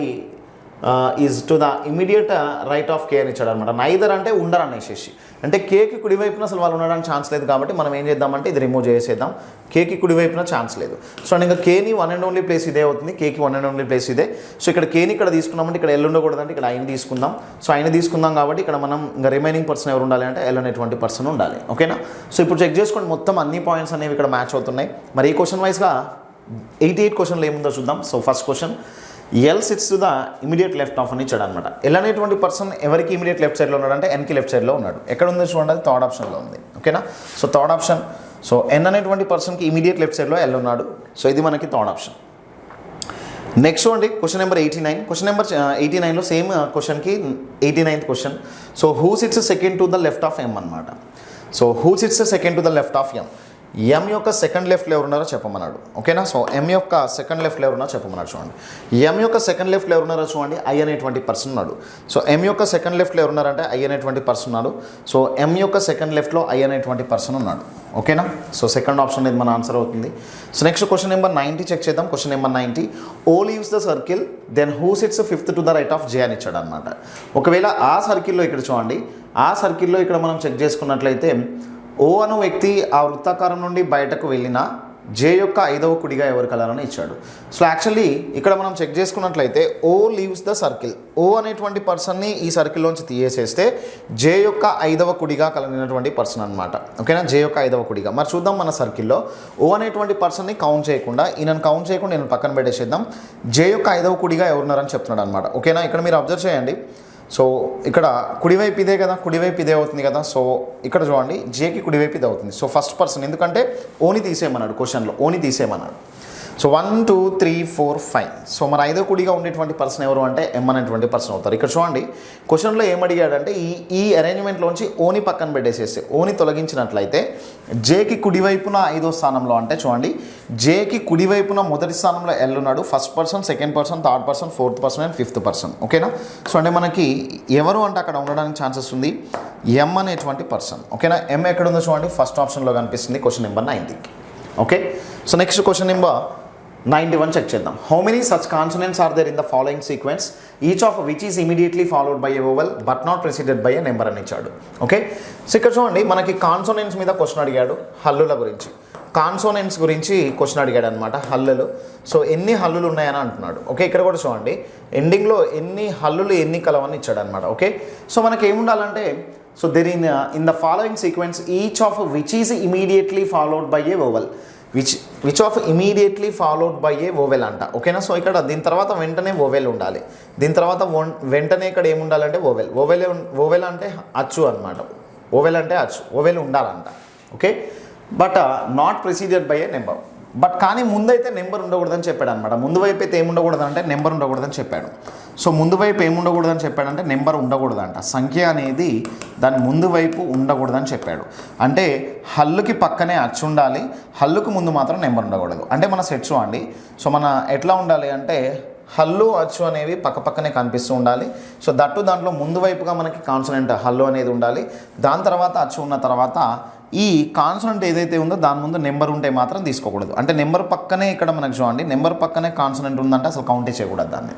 is to the immediate right of K అని ఇచ్చాడు అనమాట. నైదర్ అంటే ఉండరు అనేసి, అంటే కేకి కుడివైపున అసలు వాళ్ళు ఉండడానికి ఛాన్స్ లేదు కాబట్టి మనం ఏం చేద్దామంటే ఇది రిమూవ్ చేసేద్దాం. కేకి కుడివైపున ఛాన్స్ లేదు. సో ఇంకా కేని 1 and only ప్లేస్ ఇదే అవుతుంది, కేకి 1 and only ప్లేస్ ఇదే. సో ఇక్కడ కేని ఇక్కడ తీసుకున్నామంటే ఇక్కడ ఎల్ ఉండకూడదంటే ఇక్కడ ఐని తీసుకుందాం. సో ఐని తీసుకుందాం కాబట్టి ఇక్కడ మనం ఇంకా రిమైనింగ్ పర్సన్ ఎవరు ఉండాలి అంటే ఎల్ అనేటువంటి పర్సన్ ఉండాలి. ఓకేనా? సో ఇప్పుడు చెక్ చేసుకోండి, మొత్తం అన్ని పాయింట్స్ అనేవి ఇక్కడ మ్యాచ్ అవుతున్నాయి. మరి ఈ క్వశ్చన్ వైజ్గా 88 క్వశ్చన్లు ఏముందో చూద్దాం. So first question, L sits to the immediate left of అని ఇచ్చాడు అనమాట. ఎల్ అనేటువంటి పర్సన్ ఎవరికి ఇమీడియట్ లెఫ్ట్ సైడ్లో ఉన్నాడు అంటే ఎన్కి లెఫ్ట్ సైడ్లో ఉన్నాడు. ఎక్కడ ఉంది చూడండి, అది థర్డ్ ఆప్షన్లో ఉంది. ఓకేనా? So third option. So N అనేటువంటి పర్సన్కి ఇమీడియట్ లెఫ్ట్ సైడ్లో ఎల్ ఉన్నాడు. సో ఇది మనకి థర్డ్ ఆప్షన్. నెక్స్ట్ చూడండి, క్వశ్చన్ నెంబర్ 89. క్వశ్చన్ నెంబర్ 89లో సేమ్ క్వశ్చన్కి 89th question. So who sits second to the left of M అనమాట. So who sits second to the left of M, M యొక్క సెకండ్ లెఫ్ట్లో ఎవరున్నారో చెప్పమన్నాడు. ఓకేనా? సో ఎం యొక్క సెకండ్ లెఫ్ట్లో ఎవరున్నారో చెప్పమన్నాడు. చూడండి, ఎం యొక్క సెకండ్ లెఫ్ట్లో ఎవరున్నారో చూడండి, ఐ అనేటువంటి పర్సన్ ఉన్నాడు. సో ఎం యొక్క సెకండ్ లెఫ్ట్లో ఎవరున్నారంటే ఐ అనేటువంటి పర్సన్ ఉన్నాడు. సో ఎం యొక్క సెకండ్ లెఫ్ట్లో ఐ అనేటువంటి పర్సన్ ఉన్నాడు. ఓకేనా? సో సెకండ్ ఆప్షన్ అనేది మన ఆన్సర్ అవుతుంది. So next question number 90 check చేద్దాం. Question number 90, O leaves the circle then who sits fifth to the right of J అని ఇచ్చాడు అనమాట. ఒకవేళ ఆ సర్కిల్లో ఇక్కడ చూడండి, ఆ సర్కిల్లో ఇక్కడ మనం చెక్ చేసుకున్నట్లయితే ఓ అను వ్యక్తి ఆ వృత్తాకారం నుండి బయటకు వెళ్ళిన జే యొక్క 5వ కుడిగా ఎవరు కలరని ఇచ్చాడు. సో యాక్చువల్లీ ఇక్కడ మనం చెక్ చేసుకున్నట్లయితే ఓ లీవ్స్ ద సర్కిల్, ఓ అనేటువంటి పర్సన్ని ఈ సర్కిల్లోంచి తీసేస్తే జే యొక్క 5వ కుడిగా కలిగినటువంటి పర్సన్ అనమాట. ఓకేనా? జే యొక్క 5వ కుడిగా. మరి చూద్దాం, మన సర్కిల్లో ఓ అనేటువంటి పర్సన్ని కౌంట్ చేయకుండా, ఈయనను కౌంట్ చేయకుండా నేను పక్కన పెట్టేసేద్దాం. జే యొక్క 5వ కుడిగా ఎవరున్నారని చెప్తున్నాడు అనమాట. ఓకేనా? ఇక్కడ మీరు అబ్జర్వ్ చేయండి. సో ఇక్కడ కుడివైపు ఇదే కదా, కుడివైపు ఇదే అవుతుంది కదా. సో ఇక్కడ చూడండి, జేకి కుడివైపు ఇది అవుతుంది. సో ఫస్ట్ పర్సన్, ఎందుకంటే ఓని తీసేయమన్నాడు క్వశ్చన్లో, ఓని తీసేయమన్నాడు. సో 1 2 3 4 5. సో మరి 5వ కుడిగా ఉండేటువంటి పర్సన్ ఎవరు అంటే ఎం అనేటువంటి పర్సన్ అవుతారు. ఇక్కడ చూడండి, క్వశ్చన్లో ఏమడిగాడంటే ఈ అరేంజ్మెంట్లోంచి ఓని పక్కన పెట్టేసేస్తే, ఓని తొలగించినట్లయితే జేకి కుడివైపున 5వ స్థానంలో అంటే చూడండి, జేకి కుడివైపున మొదటి స్థానంలో ఎల్ ఉన్నాడు. First person, second person, third person, fourth person and fifth person. ఓకేనా? సో అంటే మనకి ఎవరు అంటే అక్కడ ఉండడానికి ఛాన్సెస్ ఉంది ఎం అనేటువంటి పర్సన్. ఓకేనా? ఎం ఎక్కడ ఉందో చూడండి, ఫస్ట్ ఆప్షన్లో కనిపిస్తుంది question number 90. Okay? So next question number 91 check చేద్దాం. How many such consonants are there in the following sequence, each of which is immediately followed by a vowel but not preceded by a number అని ఇచ్చాడు. Okay? So ఇక్కడ చూడండి, మనకి consonants మీద question అడిగాడు, హల్లుల గురించి, consonants గురించి క్వశ్చన్ అడిగాడు అనమాట, హల్లులు. సో ఎన్ని హల్లులు ఉన్నాయని అంటున్నాడు. ఓకే? ఇక్కడ కూడా చూడండి, ఎండింగ్లో ఎన్ని హల్లులు ఎన్ని కలవని ఇచ్చాడు అనమాట. ఓకే? సో మనకి ఏముండాలంటే, so there in the following sequence each of which is immediately followed by a vowel, which of immediately followed by a vowel అంట. ఓకేనా? సో ఇక్కడ దీని తర్వాత వెంటనే వోవెల్ ఉండాలి, దీని తర్వాత వెంటనే ఇక్కడ ఏముండాలంటే వోవెల్. వోవెల్ అంటే అచ్చు అనమాట, వోవెల్ అంటే అచ్చు, వోవెల్ ఉండాలంట. Okay? But not preceded by a number. But కానీ ముందైతే నెంబర్ ఉండకూడదని చెప్పాడు అనమాట. ముందు వైపు అయితే ఏముండకూడదంటే నెంబర్ ఉండకూడదని చెప్పాడు. సో ముందు వైపు ఏముండకూడదని చెప్పాడంటే నెంబర్ ఉండకూడదంట, సంఖ్య అనేది దాని ముందు వైపు ఉండకూడదని చెప్పాడు. అంటే హల్లుకి పక్కనే అచ్చు ఉండాలి, హల్లుకు ముందు మాత్రం నెంబర్ ఉండకూడదు. అంటే మన సెట్స్ అండి. సో మన ఎట్లా ఉండాలి అంటే హల్లు అచ్చు అనేవి పక్కపక్కనే కనిపిస్తూ ఉండాలి. సో దాంట్లో ముందు వైపుగా మనకి కాన్సనెంట్ హల్లు అనేది ఉండాలి. దాని తర్వాత అచ్చు ఉన్న తర్వాత ఈ కాన్సనెంట్ ఏదైతే ఉందో దాని ముందు నెంబర్ ఉంటే మాత్రం తీసుకోకూడదు. అంటే నెంబర్ పక్కనే ఇక్కడ మనకు చూడండి, నెంబర్ పక్కనే కాన్సనెంట్ ఉందంటే అసలు కౌంటే చేయకూడదు దాన్ని.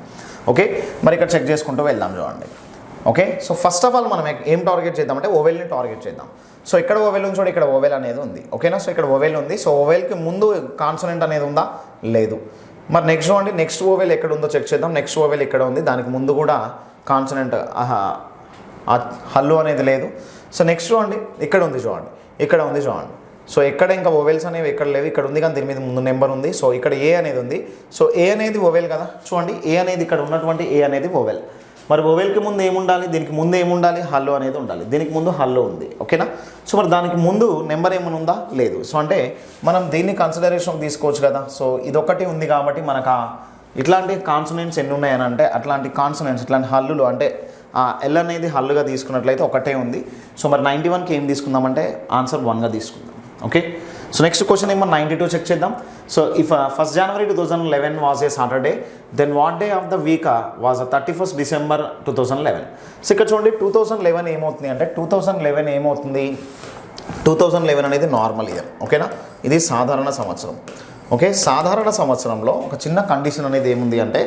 ఓకే? మరి ఇక్కడ చెక్ చేసుకుంటూ వెళ్దాం చూడండి. Okay? So first of all మనం ఏం టార్గెట్ చేద్దామంటే ఓవెల్ని టార్గెట్ చేద్దాం. సో ఇక్కడ ఓవెల్ ఉంది చూడండి, ఇక్కడ ఓవెల్ అనేది ఉంది. ఓకేనా? సో ఇక్కడ ఓవెల్ ఉంది. సో ఓవెల్కి ముందు కాన్సనెంట్ అనేది ఉందా? లేదు. మరి నెక్స్ట్ చూడండి, నెక్స్ట్ ఓవెల్ ఎక్కడ ఉందో చెక్ చేద్దాం. నెక్స్ట్ ఓవెల్ ఇక్కడ ఉంది, దానికి ముందు కూడా కాన్సనెంట్ హల్లు అనేది లేదు. సో నెక్స్ట్ చూడండి, ఇక్కడ ఉంది చూడండి, ఇక్కడ ఉంది చూడండి. సో ఎక్కడ ఇంకా ఓవెల్స్ అనేవి ఎక్కడ లేవు, ఇక్కడ ఉంది కానీ దీని మీద ముందు నెంబర్ ఉంది. సో ఇక్కడ ఏ అనేది ఉంది. సో ఏ అనేది ఓవెల్ కదా, చూడండి ఏ అనేది ఇక్కడ ఉన్నటువంటి ఏ అనేది ఓవెల్. మరి ఓవెల్కి ముందు ఏముండాలి, దీనికి ముందు ఏముండాలి, హల్లు అనేది ఉండాలి. దీనికి ముందు హల్లు ఉంది. ఓకేనా? సో మరి దానికి ముందు నెంబర్ ఏమైనా ఉందా? లేదు. సో అంటే మనం దీన్ని కన్సిడరేషన్ తీసుకోవచ్చు కదా. సో ఇదొకటి ఉంది కాబట్టి మనకు ఇట్లాంటి కాన్సనెంట్స్ ఎన్ని ఉన్నాయని అంటే అట్లాంటి కాన్సనెంట్స్, ఇట్లాంటి హల్లులు అంటే ఎల్ అనేది హల్లుగా తీసుకున్నట్లయితే ఒకటే ఉంది. సో మరి 91కి ఏం తీసుకుందామంటే ఆన్సర్ 1గా తీసుకుందాం. Okay? So next question number 92 check చేద్దాం. So if 1st January 2011 was a Saturday, then what day of the week was 31st December 2011. సో ఇక్కడ చూడండి 2011 ఏమవుతుంది అంటే 2011 ఏమవుతుంది, 2011 అనేది నార్మల్ ఇయర్. ఓకేనా, ఇది సాధారణ సంవత్సరం. ఓకే, సాధారణ సంవత్సరంలో ఒక చిన్న కండిషన్ అనేది ఏముంది అంటే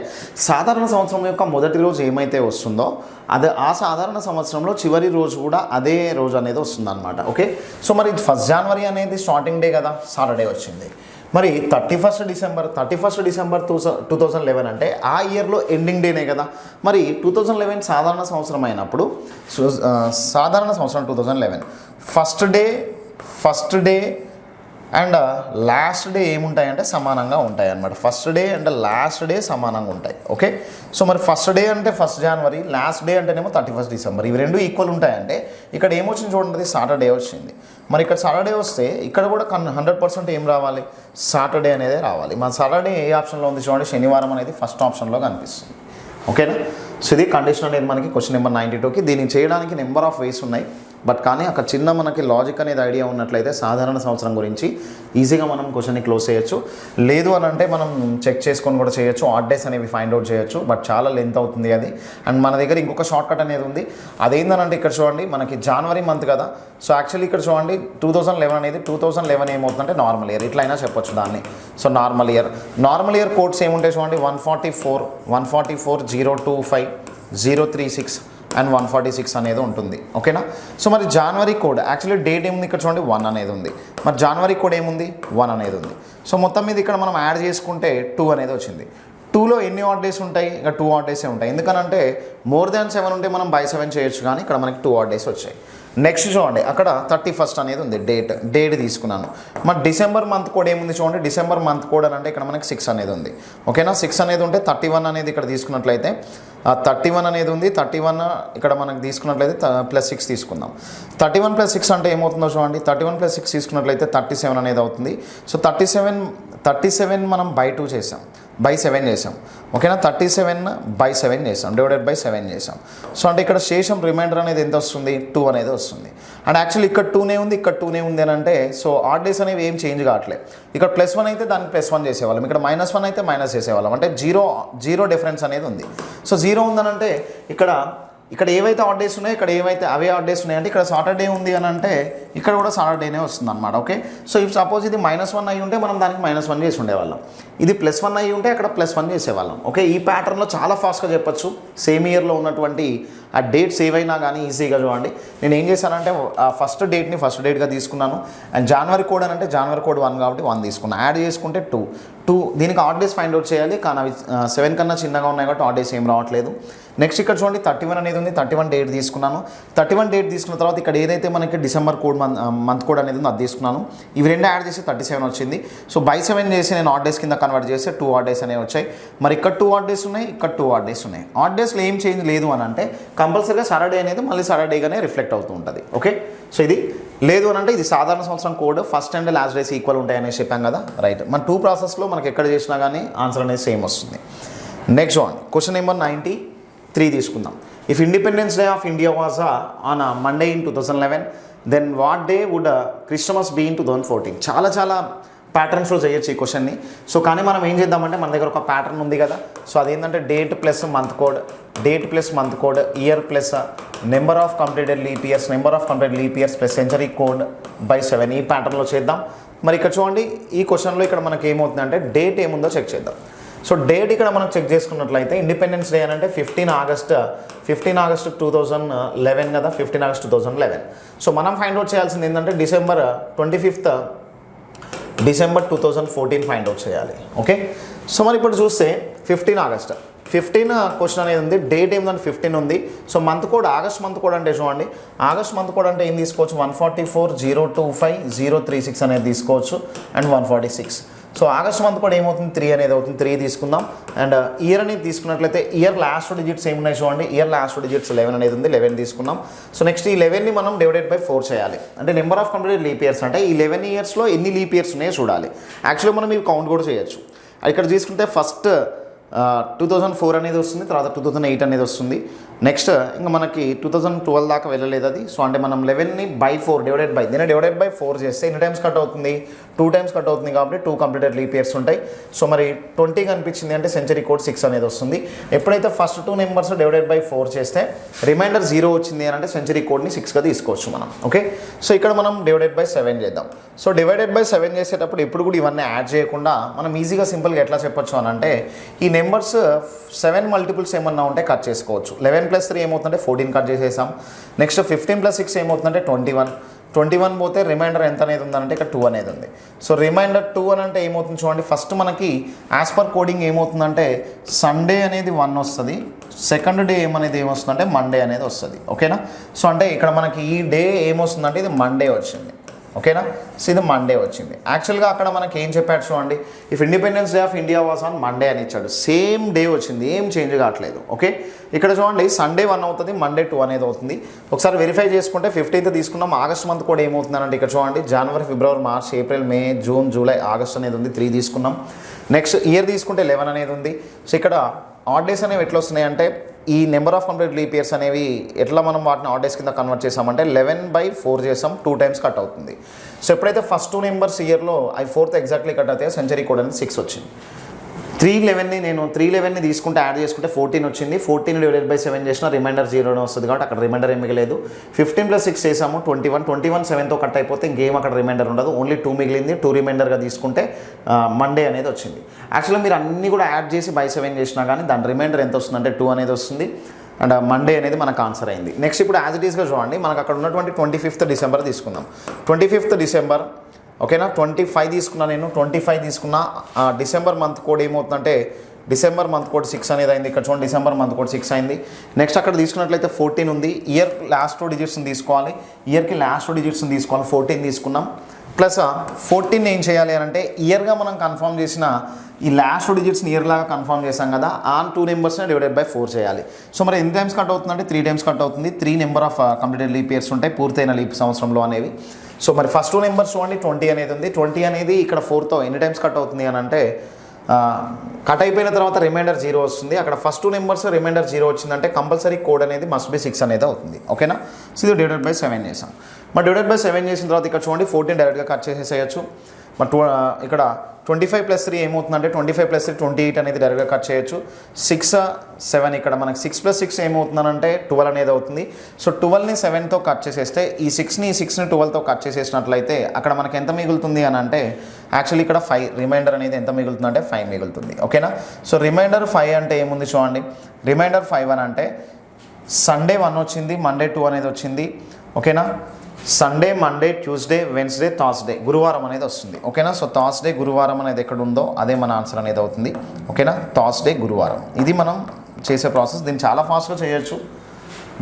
సాధారణ సంవత్సరం యొక్క మొదటి రోజు ఏమైతే వస్తుందో అదే ఆ సాధారణ సంవత్సరంలో చివరి రోజు కూడా అదే రోజు అనేది వస్తుంది అనమాట. ఓకే, సో మరి 1st January అనేది స్టార్టింగ్ డే కదా, సాటర్డే వచ్చింది. మరి 31st December 2011 అంటే ఆ ఇయర్లో ఎండింగ్ డేనే కదా. మరి 2011 సాధారణ సంవత్సరం అయినప్పుడు సాధారణ సంవత్సరం 2011 first day and last day ఏముంటాయంటే సమానంగా ఉంటాయి అన్నమాట. First day and last day సమానంగా ఉంటాయి. ఓకే, సో మరి ఫస్ట్ డే అంటే 1st January, లాస్ట్ డే అంటేనేమో 31st December. ఇవి రెండు ఈక్వల్ ఉంటాయంటే ఇక్కడ ఏమొచ్చింది చూడండి, సాటర్డే వచ్చింది. మరి ఇక్కడ సాటర్డే వస్తే ఇక్కడ కూడా 100% ఏం రావాలి, సాటర్డే అనేది రావాలి. మన సాటర్డే ఏ ఆప్షన్లో ఉంది చూడండి, శనివారం అనేది ఫస్ట్ ఆప్షన్లో కనిపిస్తుంది. ఓకేనా, సో ఇది కండిషన్ అనేది మనకి క్వశ్చన్ నెంబర్ 92కి. దీన్ని చేయడానికి నెంబర్ ఆఫ్ వేస్ ఉన్నాయి, బట్ కానీ అక్కడ చిన్న మనకి లాజిక్ అనేది ఐడియా ఉన్నట్లయితే సాధారణ సంవత్సరం గురించి ఈజీగా మనం క్వశ్చన్ని క్లోజ్ చేయొచ్చు. లేదు అని అంటే మనం చెక్ చేసుకొని కూడా చేయొచ్చు, ఆడ్ డేస్ అనేవి ఫైండ్ అవుట్ చేయొచ్చు. బట్ చాలా లెంత్ అవుతుంది అది. అండ్ మన దగ్గర ఇంకొక షార్ట్ కట్ అనేది ఉంది. అదేంటనంటే ఇక్కడ చూడండి, మనకి జనవరి మంత్ కదా. సో యాక్చువల్లీ ఇక్కడ చూడండి 2011 అనేది 2011 ఏమవుతుందంటే నార్మల్ ఇయర్, ఇట్లయినా చెప్పొచ్చు దాన్ని. సో నార్మల్ ఇయర్ కోడ్స్ ఏముంటాయి చూడండి, 144 025 036 అండ్ 146 అనేది ఉంటుంది. ఓకేనా, సో మరి జనవరి కోడ్ యాక్చువల్లీ డేట్ ఏముంది ఇక్కడ చూడండి, 1 అనేది ఉంది. మరి జనవరి కోడ్ ఏముంది, 1 అనేది ఉంది. సో మొత్తం మీద ఇక్కడ మనం యాడ్ చేసుకుంటే 2 అనేది వచ్చింది. 2లో ఎన్ని ఆడ్ డేస్ ఉంటాయి, ఇక 2 ఆడ్ డేసే ఉంటాయి. ఎందుకనంటే మోర్ దాన్ 7 ఉంటే మనం బై 7 చేయొచ్చు, కానీ ఇక్కడ మనకి 2 ఆడ్ డేస్ వచ్చాయి. నెక్స్ట్ చూడండి, అక్కడ 31st అనేది ఉంది, డేట్ తీసుకున్నాను. మరి డిసెంబర్ మంత్ కోడ్ ఏముంది చూడండి, డిసెంబర్ మంత్ కోడ్ అని అంటే ఇక్కడ మనకి 6 అనేది ఉంది. ఓకేనా, 6 అనేది ఉంటే 31 అనేది ఇక్కడ తీసుకున్నట్లయితే 31 అనేది ఉంది. 31 ఇక్కడ మనకి తీసుకున్నట్లయితే +6 తీసుకుందాం. 31 + 6 అంటే ఏమవుతుందో చూడండి, 31 + 6 తీసుకున్నట్లయితే 37 అనేది అవుతుంది. సో 37 మనం బై 2 చేసాం, బై 7 చేసాం. ఓకేనా, 37 బై 7 చేసాం, డివైడెడ్ బై 7 చేసాం. సో అంటే ఇక్కడ శేషం రిమైండర్ అనేది ఎంత వస్తుంది, 2 అనేది వస్తుంది. అండ్ యాక్చువల్లీ ఇక్కడ 2నే ఉంది, ఇక్కడ 2నే ఉంది అని అంటే సో ఆడ్ డేస్ అనేవి ఏం చేంజ్ కావట్లేదు. ఇక్కడ +1 అయితే దానికి +1 చేసేవాళ్ళం, ఇక్కడ -1 అయితే మైనస్ చేసేవాళ్ళం. అంటే జీరో డిఫరెన్స్ అనేది ఉంది. సో 0 ఉందనంటే ఇక్కడ ఏవైతే ఆడ్ డేస్ ఉన్నాయో ఇక్కడ ఏవైతే అవే ఆడ్ డేస్ ఉన్నాయంటే ఇక్కడ సాటర్డే ఉంది అని అంటే ఇక్కడ కూడా సాటర్డేనే వస్తుంది అనమాట. ఓకే, సో ఇఫ్ సపోజ్ ఇది -1 అయ్యి ఉంటే మనం దానికి -1 చేసి ఉండేవాళ్ళం, ఇది +1 అయ్యి ఉంటే అక్కడ +1 చేసేవాళ్ళం. ఓకే, ఈ ప్యాటర్న్లో చాలా ఫాస్ట్గా చెప్పొచ్చు. సేమ్ ఇయర్లో ఉన్నటువంటి ఆ డేట్స్ ఏవైనా కానీ ఈజీగా చూడండి. నేను ఏం చేశానంటే ఫస్ట్ డేట్గా తీసుకున్నాను. అండ్ జనవరి కోడ్ అని అంటే జనవరి కోడ్ 1 కాబట్టి 1 తీసుకున్నాను. యాడ్ చేసుకుంటే 2 దీనికి ఆడ్ డేస్ ఫైండ్ అవుట్ చేయాలి, కానీ అవి 7 కన్నా చిన్నగా ఉన్నాయి కాబట్టి ఆడ్ డేస్ ఏం రావట్లేదు. నెక్స్ట్ ఇక్కడ చూడండి 31 అనేది ఉంది, 31 డేట్ తీసుకున్నాను. 31 డేట్ తీసుకున్న తర్వాత ఇక్కడ ఏదైతే మనకి డిసెంబర్ కోడ్ మంత్ కోడ్ అనేది ఉంది అది తీసుకున్నాను. ఇవి రెండు యాడ్ చేసి 37 వచ్చింది. సో బై 7 చేసి నేను ఆడ్ డేస్ కింద కన్వర్ట్ చేస్తే 2 ఆడ్ డేస్ అనేవి వచ్చాయి. మరి ఇక్కడ 2 ఆడ్ డేస్ ఉన్నాయి, ఇక్కడ 2 ఆడ్ డేస్ ఉన్నాయి. ఆడ్ డేస్లో ఏం చేంజ్ లేదు అని అంటే కంపల్సరీగా సాటర్డే అనేది మళ్ళీ సాటర్డేగానే రిఫ్లెక్ట్ అవుతూ ఉంటుంది. ఓకే, సో ఇది లేదు అని అంటే ఇది సాధారణ సంవత్సరం code, first and last days equal ఉంటాయని చెప్పాం కదా, రైట్. మన 2 ప్రాసెస్లో మనకి ఎక్కడ చేసినా కానీ ఆన్సర్ అనేది సేమ్ వస్తుంది. నెక్స్ట్ చూడండి, క్వశ్చన్ నెంబర్ 93 తీసుకుందాం. If independence day of India was on Monday in 2011, then what day would Christmas be in 2014. చాలా ప్యాటర్న్స్లో చేయొచ్చు ఈ క్వశ్చన్ని. సో కానీ మనం ఏం చేద్దామంటే మన దగ్గర ఒక ప్యాటర్న్ ఉంది కదా. సో అదేంటంటే date plus month code, year plus number of completed leap years plus century code by 7 ఈ ప్యాటర్న్లో చేద్దాం. మరి ఇక్కడ చూడండి ఈ క్వశ్చన్లో ఇక్కడ మనకి ఏమవుతుందంటే డేట్ ఏముందో చెక్ చేద్దాం. సో డేట్ ఇక్కడ మనం చెక్ చేసుకున్నట్లయితే ఇండిపెండెన్స్ డే అని అంటే 15 ఆగస్ట్ 2011 కదా, 15 ఆగస్ట్ 2011. సో మనం ఫైండ్ అవుట్ చేయాల్సింది ఏంటంటే డిసెంబర్ 2014 ఫైండ్ అవుట్ చేయాలి. ఓకే, సో మరి ఇప్పుడు చూస్తే 15 ఆగస్ట్ 15 క్వశ్చన్ అనేది ఉంది, డేట్ ఏంటంటే 15 ఉంది. So month code August month code అంటే చూడండి, ఆగస్ట్ మంత్ కోడ్ అంటే ఏం తీసుకోవచ్చు, 144 025 036 అనేది తీసుకోవచ్చు అండ్ 146. సో ఆగస్ట్ మంత్ కూడా ఏమవుతుంది, 3 అనేది అవుతుంది, 3 తీసుకుందాం. అండ్ ఇయర్ అనేది తీసుకున్నట్లయితే ఇయర్ లాస్ట్ డిజిట్స్ ఏమున్నాయి చూడండి, ఇయర్ లాస్ట్ డిజిట్స్ 11 అనేది ఉంది, 11 తీసుకున్నాం. సో నెక్స్ట్ ఈ 11ని మనం డివైడెడ్ బై 4 చేయాలి. అంటే number of completed leap years అంటే ఈ 11 ఇయర్స్లో ఎన్ని లీప్ ఇయర్స్ ఉన్నాయో చూడాలి. యాక్చువల్లీ మనం ఇవి కౌంట్ కూడా చేయొచ్చు. ఇక్కడ తీసుకుంటే ఫస్ట్ 2004 అనేది వస్తుంది, తర్వాత 2008 అనేది వస్తుంది. నెక్స్ట్ ఇంకా మనకి 2012 దాకా వెళ్ళలేదు అది. సో అంటే మనం 11ని బై 4 దీన్ని డివైడెడ్ బై 4 చేస్తే ఎన్ని టైమ్స్ కట్ అవుతుంది, 2 టైమ్స్ కట్ అవుతుంది కాబట్టి 2 కంప్లీటెడ్ లీప్ ఇయర్స్ ఉంటాయి. సో మరి 20 కనిపించింది అంటే సెంచరీ కోడ్ 6 అనేది వస్తుంది. ఎప్పుడైతే ఫస్ట్ 2 నెంబర్స్ డివైడెడ్ బై 4 చేస్తే రిమైండర్ 0 వచ్చింది అని అంటే సెంచరీ కోడ్ని 6గా తీసుకోవచ్చు మనం. ఓకే, సో ఇక్కడ మనం డివైడెడ్ బై 7 చేద్దాం. సో డివైడెడ్ బై 7 చేసేటప్పుడు ఎప్పుడు కూడా ఇవన్నీ యాడ్ చేయకుండా మనం ఈజీగా సింపుల్గా ఎట్లా చెప్పొచ్చు అని అంటే ఈ నెంబర్స్ 7 మల్టిపుల్స్ ఏమన్నా ఉంటే కట్ చేసుకోవచ్చు. 11 + 3 ఏమవుతుందంటే 14 కట్ చేసేసాం. నెక్స్ట్ 15 + 6 ఏమవుతుందంటే 21 పోతే రిమైండర్ ఎంత అనేది ఉందంటే ఇక్కడ 2 అనేది ఉంది. సో రిమైండర్ 2 అని అంటే ఏమవుతుంది చూడండి, ఫస్ట్ మనకి యాజ్ పర్ కోడింగ్ ఏమవుతుందంటే సండే అనేది 1 వస్తుంది, సెకండ్ డే ఏమనేది ఏమొస్తుందంటే మండే అనేది వస్తుంది. ఓకేనా, సో అంటే ఇక్కడ మనకి ఈ డే ఏమొస్తుందంటే ఇది మండే వచ్చింది. ఓకేనా, సో ఇది మండే వచ్చింది. యాక్చువల్గా అక్కడ మనకి ఏం చెప్పాడు చూడండి, if independence day of India was on Monday అని ఇచ్చాడు. సేమ్ డే వచ్చింది, ఏం చేంజ్ కావట్లేదు. ఓకే, ఇక్కడ చూడండి సండే 1 అవుతుంది, మండే 2 అనేది అవుతుంది. ఒకసారి వెరిఫై చేసుకుంటే 15th తీసుకున్నాం. ఆగస్ట్ మంత్ కూడా ఏమవుతుందంటే ఇక్కడ చూడండి జనవరి, ఫిబ్రవరి, మార్చ్, ఏప్రిల్, మే, జూన్, జూలై, ఆగస్ట్ అనేది ఉంది, 3 తీసుకున్నాం. నెక్స్ట్ ఇయర్ తీసుకుంటే 11 అనేది ఉంది. సో ఇక్కడ ఆడ్ డేస్ అనేవి ఎట్లా వస్తున్నాయి అంటే ఈ number of complete leap years అనేవి ఎట్లా మనం వాటిని ఆడ్ డేస్ కింద కన్వర్ట్ చేసామంటే 11/4 చేసాం, 2 టైమ్స్ కట్ అవుతుంది. సో ఎప్పుడైతే ఫస్ట్ 2 నెంబర్స్ ఇయర్లో 4th ఎగ్జాక్ట్లీ కట్ అవుతాయో సెంచరీ కోడ్ అనేది 6 వచ్చింది. 311ని తీసుకుంటే యాడ్ చేసుకుంటే 14 వచ్చింది. 14 డివైడెడ్ బై 7 చేసిన రిమైండర్ 0 వస్తుంది కాబట్టి అక్కడ రిమైండర్ ఏం మిగలేదు. 15 + 6 చేసాము 21 7తో కట్ అయిపోతే ఇంకేం అక్కడ రిమైండర్ ఉండదు, ఓన్లీ 2 మిగిలింది. 2 రిమైండర్గా తీసుకుంటే మండే అనేది వచ్చింది. యాక్చువల్గా మీరు అన్నీ కూడా యాడ్ చేసి బై 7 చేసినా కానీ దాని రిమైండర్ ఎంత వస్తుందంటే 2 అనేది వస్తుంది. అండ్ మండే అనేది మనకు ఆన్సర్ అయింది. నెక్స్ట్ ఇప్పుడు యాజ్ ఇట్ ఈస్గా చూడండి, మనకు అక్కడ ఉన్నటువంటి 25th డిసెంబర్ తీసుకుందాం. 25th డిసెంబర్ ఓకేనా, 25 తీసుకున్నా నేను, 25 తీసుకున్నా. డిసెంబర్ మంత్ కోడ్ ఏమవుతుందంటే డిసెంబర్ మంత్ కోడ్ 6 అనేది అయింది. ఇక్కడ చూడండి డిసెంబర్ మంత్ కోడ్ 6 అయింది. నెక్స్ట్ అక్కడ తీసుకున్నట్లయితే 14 ఉంది. ఇయర్ లాస్ట్ 2 డిజిట్స్ని తీసుకోవాలి, ఇయర్కి లాస్ట్ 2 డిజిట్స్ని తీసుకోవాలి. 14 తీసుకున్నాం. ప్లస్ 14 ఏం చేయాలి అని అంటే ఇయర్గా మనం కన్ఫర్మ్ చేసిన ఈ లాస్ట్ 2 డిజిట్స్ని ఇయర్ లాగా కన్ఫర్మ్ చేసాం కదా, ఆ 2 నెంబర్స్ని డివైడెడ్ బై 4 చేయాలి. సో మరి ఎన్ని టైమ్స్ కట్ అవుతుందంటే 3 టైమ్స్ కట్ అవుతుంది. 3 number of completed leap years ఉంటాయి పూర్తయిన లీప్ సంవత్సరంలో అనేవి. సో మరి ఫస్ట్ 2 నెంబర్స్ చూడండి 20 అనేది ఉంది. 20 అనేది ఇక్కడ 4తో ఎన్ని టైమ్స్ కట్ అవుతుంది అని అంటే కట్ అయిపోయిన తర్వాత రిమైండర్ 0 వస్తుంది. అక్కడ ఫస్ట్ 2 నెంబర్స్ రిమైండర్ 0 వచ్చిందంటే కంపల్సరీ కోడ్ అనేది మస్ట్ బి 6 అనేది అవుతుంది. ఓకేనా, సో ఇది డివైడెడ్ బై 7 చేసాం. మరి డివైడెడ్ బై 7 చేసిన తర్వాత ఇక్కడ చూడండి 14 డైరెక్ట్గా కట్ చేసేసేయచ్చు. మరి ఇక్కడ 25 + 3 ఏమవుతుందంటే 25 + 3 28 అనేది డైరెక్ట్గా కట్ చేయొచ్చు. 6 7 ఇక్కడ మనకి 6 + 6 ఏమవుతుందనంటే 12 అనేది అవుతుంది. సో 12ని 7తో కట్ చేసేస్తే ఈ 6ని 12తో కట్ చేసేసినట్లయితే అక్కడ మనకి ఎంత మిగులుతుంది అని అంటే యాక్చువల్లీ ఇక్కడ 5 రిమైండర్ అనేది ఎంత మిగులుతుందంటే 5 మిగులుతుంది. ఓకేనా, సో రిమైండర్ 5 అంటే ఏముంది చూడండి, రిమైండర్ 5 అని అంటే సండే 1 వచ్చింది, మండే 2 అనేది వచ్చింది. ఓకేనా, Sunday, Monday, Tuesday, Wednesday, Thursday గురువారం అనేది వస్తుంది. ఓకేనా, సో థర్స్డే గురువారం అనేది ఎక్కడ ఉందో అదే మన ఆన్సర్ అనేది అవుతుంది. ఓకేనా, థర్స్డే గురువారం ఇది మనం చేసే ప్రాసెస్. దీన్ని చాలా ఫాస్ట్గా చేయొచ్చు,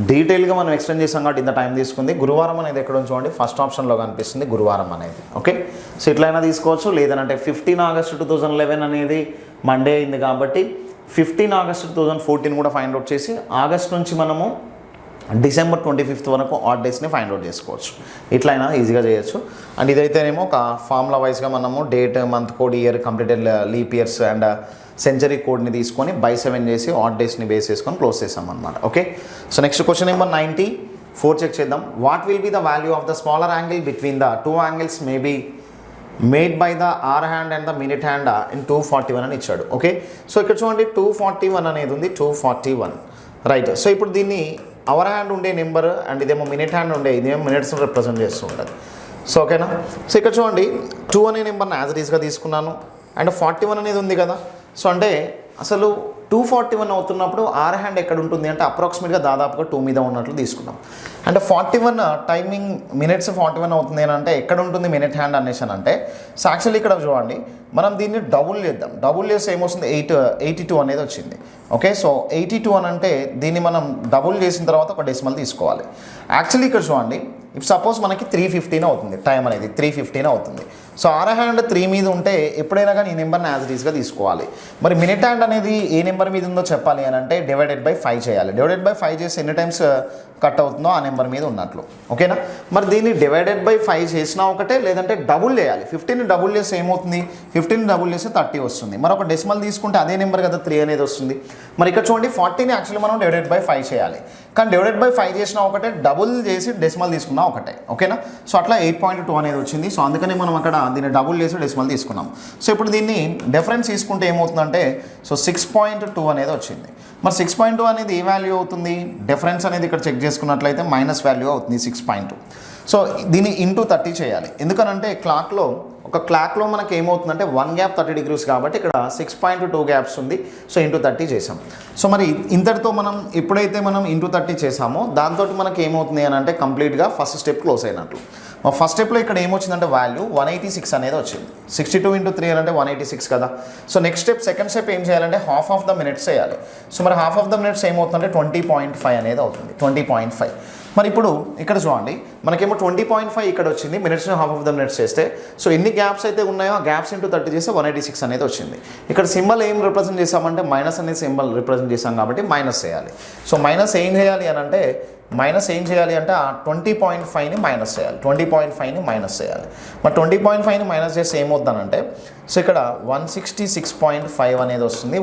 డీటెయిల్గా మనం ఎక్స్ప్లెయిన్ చేసాం కాబట్టి ఇంత టైం తీసుకుంది. గురువారం అనేది ఎక్కడ చూడండి ఫస్ట్ ఆప్షన్లో కనిపిస్తుంది గురువారం అనేది. ఓకే, సో ఇట్లయినా తీసుకోవచ్చు. లేదనంటే 15 ఆగస్టు 2011 అనేది మండే అయింది కాబట్టి 15 ఆగస్టు 2014 కూడా ఫైండ్ అవుట్ చేసి ఆగస్ట్ నుంచి మనము డిసెంబర్ 25th వరకు ఆడ్ డేస్ని ఫైండ్ అవుట్ చేసుకోవచ్చు. ఇట్లయినా ఈజీగా చేయొచ్చు. అండ్ ఇదైతేనేమో ఒక ఫార్ములా వైజ్గా మనము date, month code, year, completed leap years and century కోడ్ని తీసుకొని బై 7 చేసి ఆడ్ డేస్ని బేస్ చేసుకొని క్లోజ్ చేసాం అనమాట. Okay, so next question number 94 check చేద్దాం. What will be the value of the smaller angle between the 2 angles may be made by the hour hand and the minute hand in 241 అని ఇచ్చాడు. Okay, so ఇక్కడ చూడండి 241 అనేది ఉంది, 241 right. So ఇప్పుడు దీన్ని hour hand ఉండే నెంబర్ అండ్ ఇదేమో మినిట్ హ్యాండ్ ఉండే, ఇదేమో మినిట్స్ని రిప్రజెంట్ చేస్తూ ఉంటుంది. సో ఓకేనా, సో ఇక్కడ చూడండి 2 అనే నెంబర్ని యాజ్ ఇట్ ఈస్గా తీసుకున్నాను అండ్ 41 అనేది ఉంది కదా. సో అంటే అసలు 241 అవుతున్నప్పుడు ఆర్ హ్యాండ్ ఎక్కడ ఉంటుంది అంటే అప్రాక్సిమేట్గా దాదాపుగా 2 మీద ఉన్నట్లు తీసుకున్నాం. అంటే 41 టైమింగ్ మినిట్స్ 41 అవుతుంది అని అంటే ఎక్కడ ఉంటుంది మినిట్ హ్యాండ్ అనేసి అంటే సో యాక్చువల్లీ ఇక్కడ చూడండి మనం దీన్ని డబుల్ చేద్దాం. డబుల్ చేస్తే ఏమొస్తుంది 82 అనేది వచ్చింది. ఓకే, సో 82 అని అంటే దీన్ని మనం డబుల్ చేసిన తర్వాత ఒక డెసిమల్ తీసుకోవాలి. యాక్చువల్లీ ఇక్కడ చూడండి ఇఫ్ సపోజ్ మనకి 315 అవుతుంది, టైం అనేది 315 అవుతుంది. సో ఆర్ హ్యాండ్ 3 మీద ఉంటే ఎప్పుడైనా కానీ ఈ నెంబర్ని యాజ్ ఇట్ ఈస్గా తీసుకోవాలి. మరి మినిట్ హ్యాండ్ అనేది ఏ నెంబర్ మీద ఉందో చెప్పాలి అని అంటే డివైడెడ్ బై 5 చేయాలి. డివైడెడ్ బై 5 చేసి ఎన్ని టైమ్స్ కట్ అవుతుందో ఆ నెంబర్ మీద ఉన్నట్లు. ఓకేనా? మరి దీన్ని డివైడెడ్ బై 5 చేసినా ఒకటే, లేదంటే డబుల్ చేయాలి. 15ని డబుల్ చేస్తే ఏమవుతుంది? 15ని డబుల్ చేస్తే 30 వస్తుంది. మరి ఒక డెసిమల్ తీసుకుంటే అదే నెంబర్ కదా 3 అనేది వస్తుంది. మరి ఇక్కడ చూడండి 40ని యాక్చువల్లీ మనం డివైడెడ్ బై 5 చేయాలి. కానీ డివైడెడ్ బై 5 చేసినా ఒకటే, డబుల్ చేసి డెసిమల్ తీసుకున్నా ఒకటే. ఓకేనా? సో అట్లా 8.2 అనేది వచ్చింది. సో అందుకని మనం అక్కడ దీన్ని డబుల్ చేసి డెసిమల్ తీసుకున్నాం. సో ఇప్పుడు దీన్ని డిఫరెన్స్ తీసుకుంటే ఏమవుతుందంటే సో 6.2 అనేది వచ్చింది. మరి 6.2 అనేది ఏ వాల్యూ అవుతుంది? డిఫరెన్స్ అనేది ఇక్కడ చెక్ చేసుకున్నట్లయితే మైనస్ వాల్యూ అవుతుంది 6.2. సో దీన్ని ఇంటూ 30 చేయాలి. ఎందుకనంటే క్లాక్లో మనకి ఏమవుతుందంటే 1 గ్యాప్ 30 degrees కాబట్టి ఇక్కడ 6.2 గ్యాప్స్ ఉంది. సో ఇంటూ 30 చేసాం. సో మరి ఇంతటితో మనం ఎప్పుడైతే మనం ఇంటూ 30 చేసామో దాంతో మనకి ఏమవుతుంది అని అంటే కంప్లీట్గా ఫస్ట్ స్టెప్ క్లోజ్ అయినట్లు. ఫస్ట్ స్టెప్లో ఇక్కడ ఏమొచ్చిందంటే వాల్యూ 186 అనేది వచ్చింది. 62 × 3 అంటే 186 కదా. So next step second step ఏం చేయాలంటే హాఫ్ ఆఫ్ ద మినిట్స్ చేయాలి. సో మరి హాఫ్ ఆఫ్ ద మినిట్స్ ఏమవుతుందంటే 20.5 అనేది అవుతుంది. 20.5. మరి ఇప్పుడు ఇక్కడ చూడండి మనకేమో 20.5 ఇక్కడ వచ్చింది. మినిట్స్ని హాఫ్ ఆఫ్ ద మినిట్స్ చేస్తే సో ఎన్ని గ్యాప్స్ అయితే ఉన్నాయో ఆ గ్యాప్స్ ఇంటూ 30 చేస్తే 186 అనేది వచ్చింది. ఇక్కడ సింబల్ ఏం రిప్రజెంట్ చేసామంటే మైనస్ అనే సింబల్ రిప్రజెంట్ చేసాం కాబట్టి మైనస్ చేయాలి. సో మైనస్ ఏం చేయాలి అని అంటే ఆ 20.5ని మైనస్ చేయాలి. 20.5ని మైనస్ చేయాలి. మరి 20.5ని మైనస్ చేస్తే ఏమవుతుందనంటే సో ఇక్కడ 166.5 అనేది వస్తుంది.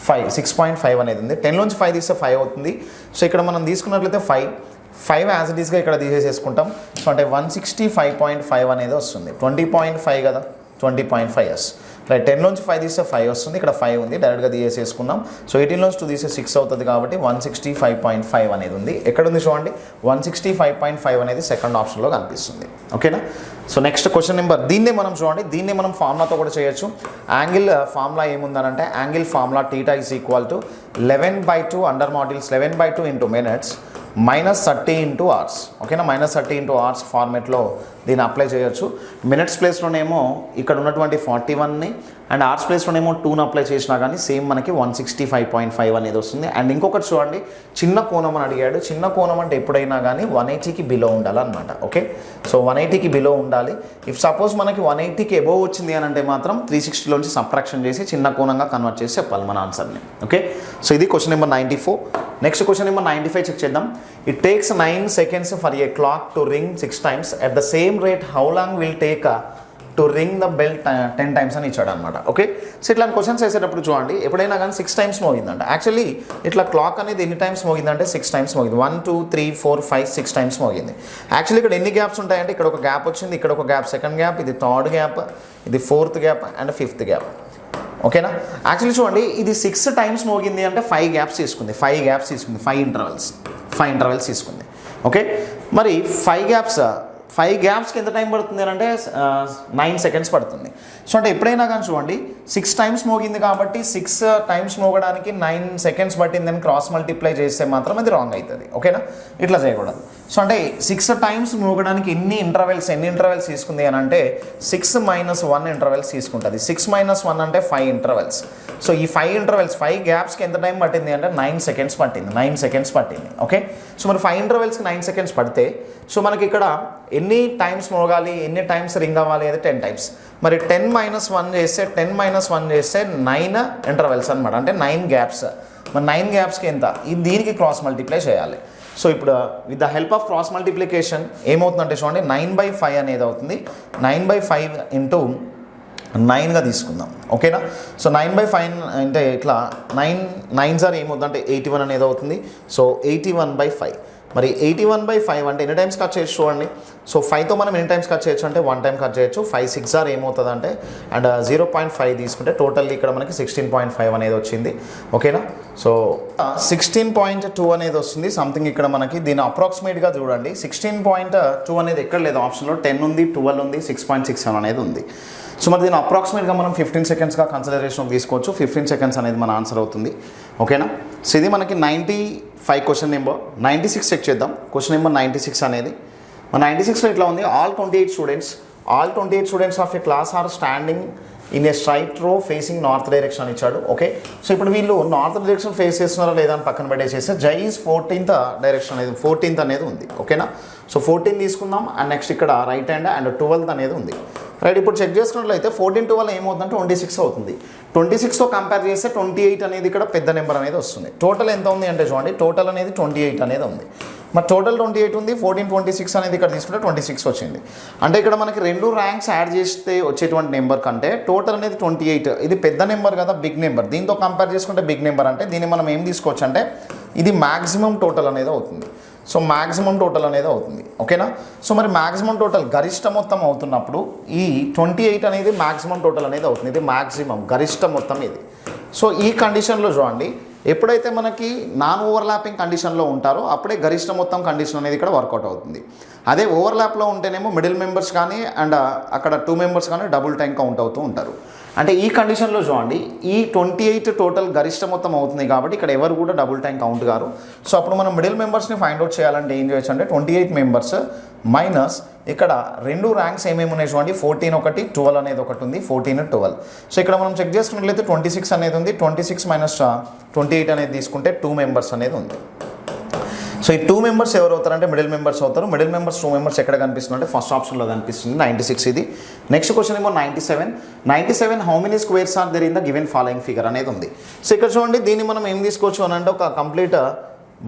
6.5 అనేది ఉంది. 10 నుంచి 5 తీస్తే 5 అవుతుంది. సో ఇక్కడ మనం తీసుకున్నట్లయితే 5 యాజ్ ఇట్ ఈస్గా ఇక్కడ తీసేసుకుంటాం. సో అంటే 165.5 అనేది వస్తుంది. 20.5 కదా, 20.5 రైట్. 10 నుంచి 5 తీస్తే 5 వస్తుంది. ఇక్కడ 5 ఉంది, డైరెక్ట్గా తీసేసుకున్నాం. సో 18 నుంచి 2 తీస్తే 6 అవుతుంది కాబట్టి 165.5 అనేది ఉంది. ఎక్కడ ఉంది చూడండి 165.5 అనేది సెకండ్ ఆప్షన్లో కనిపిస్తుంది. ఓకేనా? సో నెక్స్ట్ క్వశ్చన్ నెంబర్ దీన్నే మనం చూడండి, దీన్నే మనం ఫార్ములాతో కూడా చేయొచ్చు. యాంగిల్ ఫార్ములా ఏముందనంటే angle formula θ is equal to 11/2 under modulus 11/2 into minutes -30 into hours. ఓకేనా? -30 ఇంటూ అవర్స్ ఫార్మేట్లో దీన్ని అప్లై చేయొచ్చు. మినిట్స్ ప్లేస్లోనేమో ఇక్కడ ఉన్నటువంటి 41ని అండ్ అవర్స్ ప్లేస్లోనేమో 2ని అప్లై చేసినా కానీ సేమ్ మనకి 165.5 అనేది వస్తుంది. అండ్ ఇంకొకటి చూడండి చిన్న కోణం అని అడిగాడు. చిన్న కోణం అంటే ఎప్పుడైనా కానీ 180కి బిలో ఉండాలన్నమాట. ఓకే? సో 180కి బిలో ఉండాలి. ఇఫ్ సపోజ్ మనకి 180కి ఎబోవ్ వచ్చింది అని అంటే మాత్రం 360లోంచి సబ్ట్రాక్షన్ చేసి చిన్న కోణంగా కన్వర్ట్ చేసి చెప్పాలి మన ఆన్సర్ని. ఓకే? సో ఇది question number 94. Next question number 95 check చేద్దాం. It takes 9 seconds for a clock to ring 6 times at the same rate how long will take to ring the bell 10 times అని ఇచ్చాడు అనమాట. Okay? So ఇట్లాంటి questions వేసేటప్పుడు చూడండి ఎప్పుడైనా కానీ 6 times మోగిందంట. Actually ఇట్లా క్లాక్ అనేది ఎన్ని టైమ్స్ మోగిందంటే 6 times మోగింది. 1 2 3 4 5 6 times మోగింది. యాక్చువల్లీ ఇక్కడ ఎన్ని గ్యాప్స్ ఉంటాయంటే ఇక్కడ ఒక గ్యాప్ వచ్చింది, ఇక్కడ ఒక గ్యాప్, సెకండ్ గ్యాప్, ఇది థర్డ్ గ్యాప్, ఇది fourth gap and fifth gap. ఓకేనా? యాక్చువల్లీ చూడండి ఇది 6 times మోగింది అంటే 5 గ్యాప్స్ తీసుకుంది. 5 ఇంటర్వెల్స్ తీసుకుంది. ఓకే? మరి 5 గ్యాప్స్కి ఎంత టైం పడుతుంది అంటే 9 seconds పడుతుంది. సో అంటే ఎప్పుడైనా కానీ చూడండి 6 times మోగింది కాబట్టి 6 times మోగడానికి 9 seconds పట్టిందని క్రాస్ మల్టిప్లై చేస్తే మాత్రం అది రాంగ్ అవుతుంది. ఓకేనా? ఇట్లా చేయకూడదు. సో అంటే 6 times మోగడానికి ఎన్ని ఇంటర్వెల్స్ తీసుకుంది అని అంటే 6 - 1 ఇంటర్వెల్స్ తీసుకుంటుంది. 6 - 1 అంటే 5 ఇంటర్వెల్స్. సో ఈ 5 గ్యాప్స్కి ఎంత టైం పట్టింది అంటే 9 seconds పట్టింది. ఓకే? సో మరి 5 ఇంటర్వెల్స్కి 9 seconds పడితే సో మనకి ఇక్కడ ఎన్ని టైమ్స్ మోగాలి, ఎన్ని టైమ్స్ రింగ్ అవ్వాలి అది 10 times. మరి 10 - 1 చేస్తే 9 ఇంటర్వెల్స్ అనమాట. అంటే 9 గ్యాప్స్. మరి 9 గ్యాప్స్కి ఎంత? దీనికి క్రాస్ మల్టిప్లై చేయాలి. సో ఇప్పుడు with the help of cross multiplication ఏమవుతుందంటే చూడండి 9/5 అనేది అవుతుంది. 9/5 ఇంటూ 9గా తీసుకుందాం. ఓకేనా? సో 9/5 అంటే ఇట్లా 9 9s ఏమవుతుందంటే 81 అనేది అవుతుంది. సో 81/5. మరి 81/5 అంటే ఎన్ని టైమ్స్ కట్ చేయొచ్చు చూడండి. సో 5తో మనం ఎన్ని టైమ్స్ కట్ చేయొచ్చు అంటే 1 time కట్ చేయొచ్చు. 5 6 ఏమవుతుంది అంటే అండ్ 0.5 తీసుకుంటే టోటల్లీ ఇక్కడ మనకి 16.5 అనేది వచ్చింది. ఓకేనా? సో 16.2 అనేది వస్తుంది సంథింగ్ ఇక్కడ మనకి. దీన్ని అప్రాక్సిమేట్గా చూడండి 16.2 అనేది ఎక్కడ లేదు ఆప్షన్లో. 10 ఉంది, 12 ఉంది, 6.67 అనేది ఉంది. సో మరి దీన్ని అప్రాక్సిమేట్గా మనం 15 secondsగా కన్సిడరేషన్ తీసుకోవచ్చు. 15 seconds అనేది మన ఆన్సర్ అవుతుంది. ఓకేనా? సో ఇది మనకి 95 క్వశ్చన్ నెంబర్. 96 చెక్ చేద్దాం. క్వశ్చన్ నెంబర్ 96 అనేది మన 96లో ఇట్లా ఉంది. All 28 students of a class are standing in a straight row facing north direction ఇచ్చాడు. ఓకే, సో ఇప్పుడు వీళ్ళు నార్త్ డైరెక్షన్ ఫేస్ చేస్తున్నారా లేదా అని పక్కన పెట్టేసేస్తే జై ఈజ్ 14th డైరెక్షన్ అనేది 14th అనేది ఉంది. ఓకేనా, సో 14 తీసుకుందాం అండ్ నెక్స్ట్ ఇక్కడ రైట్ హ్యాండ్ అండ్ 12th అనేది ఉంది. రైట్, ఇప్పుడు చెక్ చేసుకున్నట్లయితే 14 12 ఏమవుతుందంటే 26 అవుతుంది. 26తో కంపేర్ చేస్తే 28 అనేది ఇక్కడ పెద్ద నెంబర్ అనేది వస్తుంది. టోటల్ ఎంత ఉంది అంటే చూడండి, టోటల్ అనేది 28 అనేది ఉంది. మరి టోటల్ 28 ఉంది, 14 26 అనేది ఇక్కడ తీసుకుంటే 26 వచ్చింది. అంటే ఇక్కడ మనకి 2 ర్యాంక్స్ యాడ్ చేస్తే వచ్చేటువంటి నెంబర్ కంటే టోటల్ అనేది 28, ఇది పెద్ద నెంబర్ కదా, బిగ్ నెంబర్. దీంతో కంపేర్ చేసుకుంటే బిగ్ నెంబర్ అంటే దీన్ని మనం ఏం తీసుకోవచ్చు అంటే ఇది మ్యాక్సిమం టోటల్ అనేది అవుతుంది. సో మ్యాక్సిమం టోటల్ అనేది అవుతుంది. ఓకేనా, సో మరి మ్యాక్సిమం టోటల్ గరిష్ట మొత్తం అవుతున్నప్పుడు ఈ 28 అనేది మ్యాక్సిమం టోటల్ అనేది అవుతుంది. ఇది మ్యాక్సిమం గరిష్ట మొత్తం ఇది. సో ఈ కండిషన్లో చూడండి, ఎప్పుడైతే మనకి నాన్ ఓవర్లాపింగ్ కండిషన్లో ఉంటారో అప్పుడే గరిష్ట మొత్తం కండిషన్ అనేది ఇక్కడ వర్కౌట్ అవుతుంది. అదే ఓవర్లాప్లో ఉంటేనేమో మిడిల్ మెంబర్స్ కానీ అండ్ అక్కడ 2 మెంబర్స్ కానీ డబుల్ టైం కౌంట్ అవుతూ ఉంటారు. అంటే ఈ కండిషన్లో చూడండి, ఈ 28 టోటల్ గరిష్ట మొత్తం అవుతుంది కాబట్టి ఇక్కడ ఎవరు కూడా డబుల్ టైం కౌంట్ గారు. సో అప్పుడు మనం మిడిల్ మెంబర్స్ని ఫైండ్ అవుట్ చేయాలంటే ఏం చేయొచ్చు అంటే 28 మెంబర్స్ మైనస్ ఇక్కడ 2 ర్యాంక్స్ ఏమేమి ఉన్నాయి చూడండి, 14 ఒకటి 12 అనేది ఒకటి ఉంది, 14 12. సో ఇక్కడ మనం చెక్ చేసుకున్నట్లయితే 26 అనేది ఉంది, 26 మైనస్ 28 అనేది తీసుకుంటే 2 మెంబర్స్ అనేది ఉంది. సో ఈ 2 మెంబర్స్ ఎవరు అవుతారంటే మిడిల్ మెంబర్స్ అవుతారు. మిడిల్ మెంబర్స్ 2 మెంబర్స్ ఎక్కడ కనిపిస్తుంది అంటే ఫస్ట్ ఆప్షన్లో కనిపిస్తుంది 96 ఇది. నెక్స్ట్ క్వశ్చన్ ఏమో 97 how many squares are there in the given following figure అనేది ఉంది. సో ఇక్కడ చూడండి, దీన్ని మనం ఏం తీసుకోవచ్చు అని అంటే ఒక కంప్లీట్